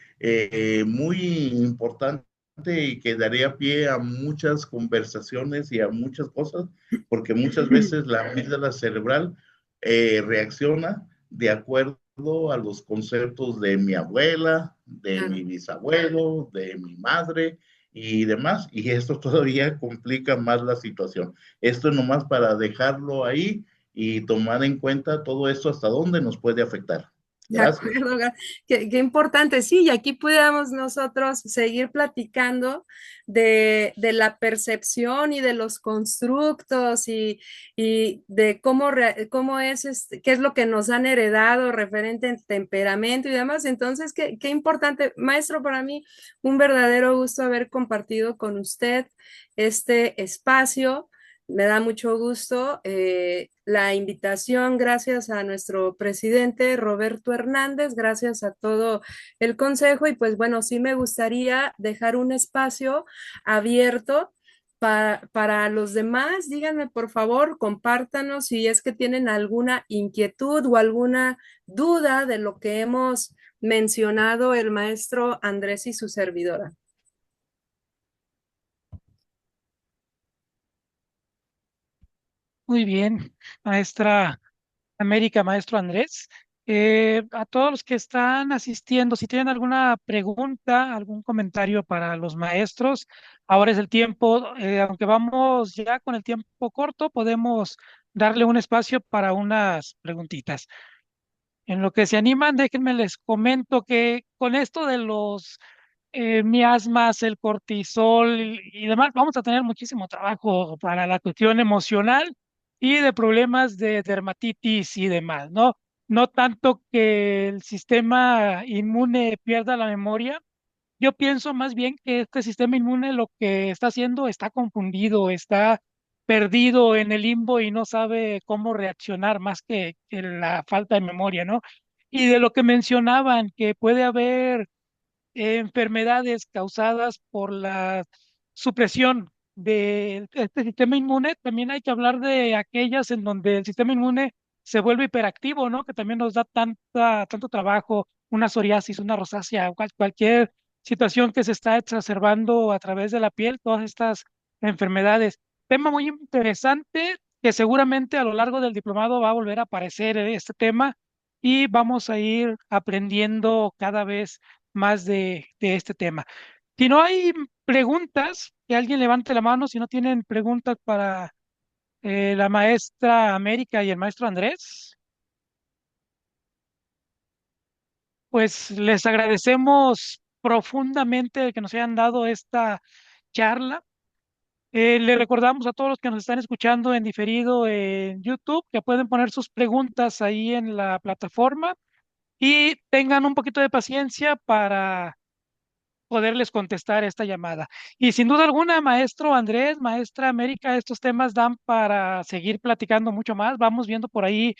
muy importante y que daría pie a muchas conversaciones y a muchas cosas, porque muchas veces la amígdala cerebral reacciona de acuerdo a los conceptos de mi abuela, de mi Claro. bisabuelo, de mi madre y demás, y esto todavía complica más la situación. Esto es nomás para dejarlo ahí y tomar en cuenta todo esto hasta dónde nos puede afectar. De Gracias. acuerdo, qué importante. Sí, y aquí pudiéramos nosotros seguir platicando de la percepción y de los constructos y de cómo es, qué es lo que nos han heredado referente al temperamento y demás. Entonces, qué importante. Maestro, para mí, un verdadero gusto haber compartido con usted este espacio. Me da mucho gusto la invitación, gracias a nuestro presidente Roberto Hernández, gracias a todo el consejo y pues bueno, sí me gustaría dejar un espacio abierto para los demás. Díganme por favor, compártanos si es que tienen alguna inquietud o alguna duda de lo que hemos mencionado el maestro Andrés y su servidora. Muy bien, maestra América, maestro Andrés. A todos los que están asistiendo, si tienen alguna pregunta, algún comentario para los maestros, ahora es el tiempo, aunque vamos ya con el tiempo corto, podemos darle un espacio para unas preguntitas. En lo que se animan, déjenme les comento que con esto de los miasmas, el cortisol y demás, vamos a tener muchísimo trabajo para la cuestión emocional y de problemas de dermatitis y demás, ¿no? No tanto que el sistema inmune pierda la memoria, yo pienso más bien que este sistema inmune lo que está haciendo está confundido, está perdido en el limbo y no sabe cómo reaccionar más que la falta de memoria, ¿no? Y de lo que mencionaban, que puede haber enfermedades causadas por la supresión de este sistema inmune, también hay que hablar de aquellas en donde el sistema inmune se vuelve hiperactivo, ¿no? Que también nos da tanto trabajo, una psoriasis, una rosácea, cualquier situación que se está exacerbando a través de la piel, todas estas enfermedades. Tema muy interesante que seguramente a lo largo del diplomado va a volver a aparecer este tema y vamos a ir aprendiendo cada vez más de este tema. Si no hay preguntas, que alguien levante la mano, si no tienen preguntas para la maestra América y el maestro Andrés, pues les agradecemos profundamente el que nos hayan dado esta charla. Le recordamos a todos los que nos están escuchando en diferido en YouTube que pueden poner sus preguntas ahí en la plataforma y tengan un poquito de paciencia para poderles contestar esta llamada. Y sin duda alguna, maestro Andrés, maestra América, estos temas dan para seguir platicando mucho más. Vamos viendo por ahí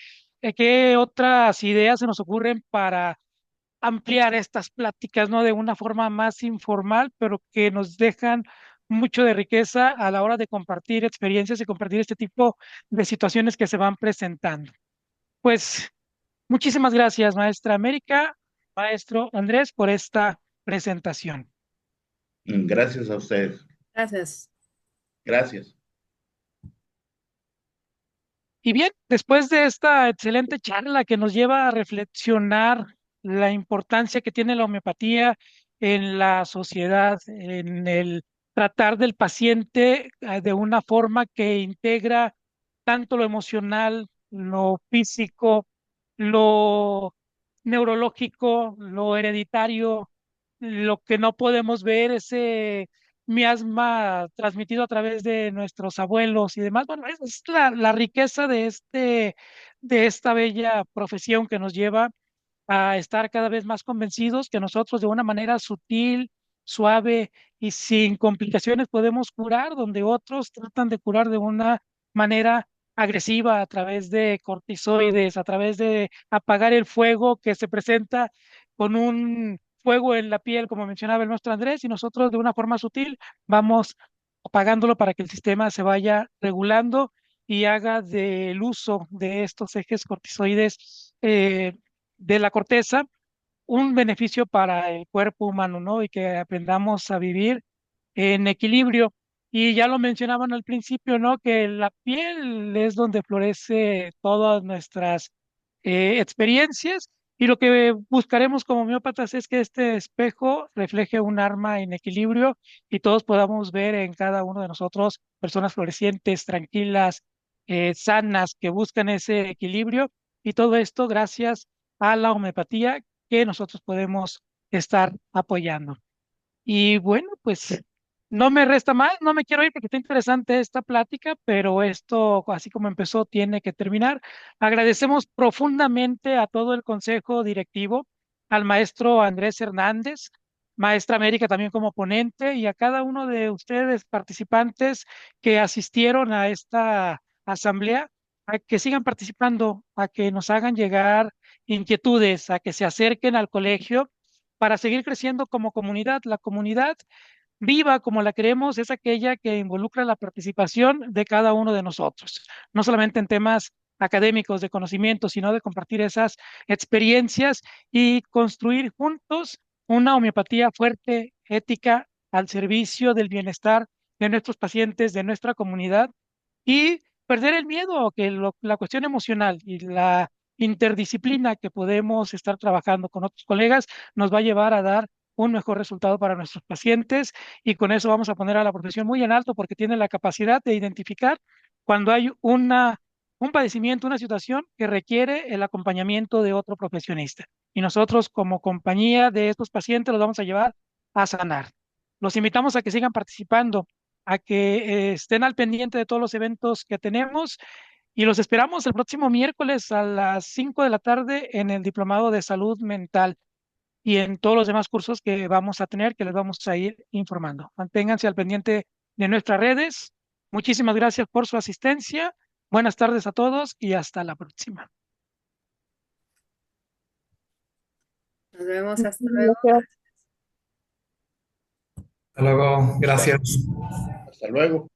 qué otras ideas se nos ocurren para ampliar estas pláticas, ¿no? De una forma más informal, pero que nos dejan mucho de riqueza a la hora de compartir experiencias y compartir este tipo de situaciones que se van presentando. Pues muchísimas gracias, maestra América, maestro Andrés, por esta presentación. Gracias a ustedes. Gracias. Gracias. Y bien, después de esta excelente charla que nos lleva a reflexionar la importancia que tiene la homeopatía en la sociedad, en el tratar del paciente de una forma que integra tanto lo emocional, lo físico, lo neurológico, lo hereditario, lo que no podemos ver, ese miasma transmitido a través de nuestros abuelos y demás. Bueno, es la riqueza de esta bella profesión que nos lleva a estar cada vez más convencidos que nosotros de una manera sutil, suave y sin complicaciones podemos curar, donde otros tratan de curar de una manera agresiva a través de cortisoides, a través de apagar el fuego que se presenta con un fuego en la piel, como mencionaba el maestro Andrés, y nosotros de una forma sutil vamos apagándolo para que el sistema se vaya regulando y haga del uso de estos ejes cortisoides de la corteza un beneficio para el cuerpo humano, ¿no? Y que aprendamos a vivir en equilibrio. Y ya lo mencionaban al principio, ¿no? Que la piel es donde florece todas nuestras experiencias y lo que buscaremos como homeópatas es que este espejo refleje un arma en equilibrio y todos podamos ver en cada uno de nosotros personas florecientes, tranquilas, sanas, que buscan ese equilibrio y todo esto gracias a la homeopatía que nosotros podemos estar apoyando. Y bueno, pues no me resta más, no me quiero ir porque está interesante esta plática, pero esto, así como empezó, tiene que terminar. Agradecemos profundamente a todo el consejo directivo, al maestro Andrés Hernández, maestra América también como ponente, y a cada uno de ustedes participantes que asistieron a esta asamblea, a que sigan participando, a que nos hagan llegar inquietudes, a que se acerquen al colegio para seguir creciendo como comunidad. La comunidad viva como la queremos es aquella que involucra la participación de cada uno de nosotros, no solamente en temas académicos de conocimiento, sino de compartir esas experiencias y construir juntos una homeopatía fuerte, ética, al servicio del bienestar de nuestros pacientes, de nuestra comunidad y perder el miedo, que la cuestión emocional y la interdisciplina que podemos estar trabajando con otros colegas nos va a llevar a dar un mejor resultado para nuestros pacientes y con eso vamos a poner a la profesión muy en alto porque tiene la capacidad de identificar cuando hay un padecimiento, una situación que requiere el acompañamiento de otro profesionista. Y nosotros como compañía de estos pacientes los vamos a llevar a sanar. Los invitamos a que sigan participando, a que estén al pendiente de todos los eventos que tenemos y los esperamos el próximo miércoles a las 5 de la tarde en el Diplomado de Salud Mental y en todos los demás cursos que vamos a tener, que les vamos a ir informando. Manténganse al pendiente de nuestras redes. Muchísimas gracias por su asistencia. Buenas tardes a todos y hasta la próxima. Nos vemos, hasta luego. Hasta luego, gracias. Hasta luego.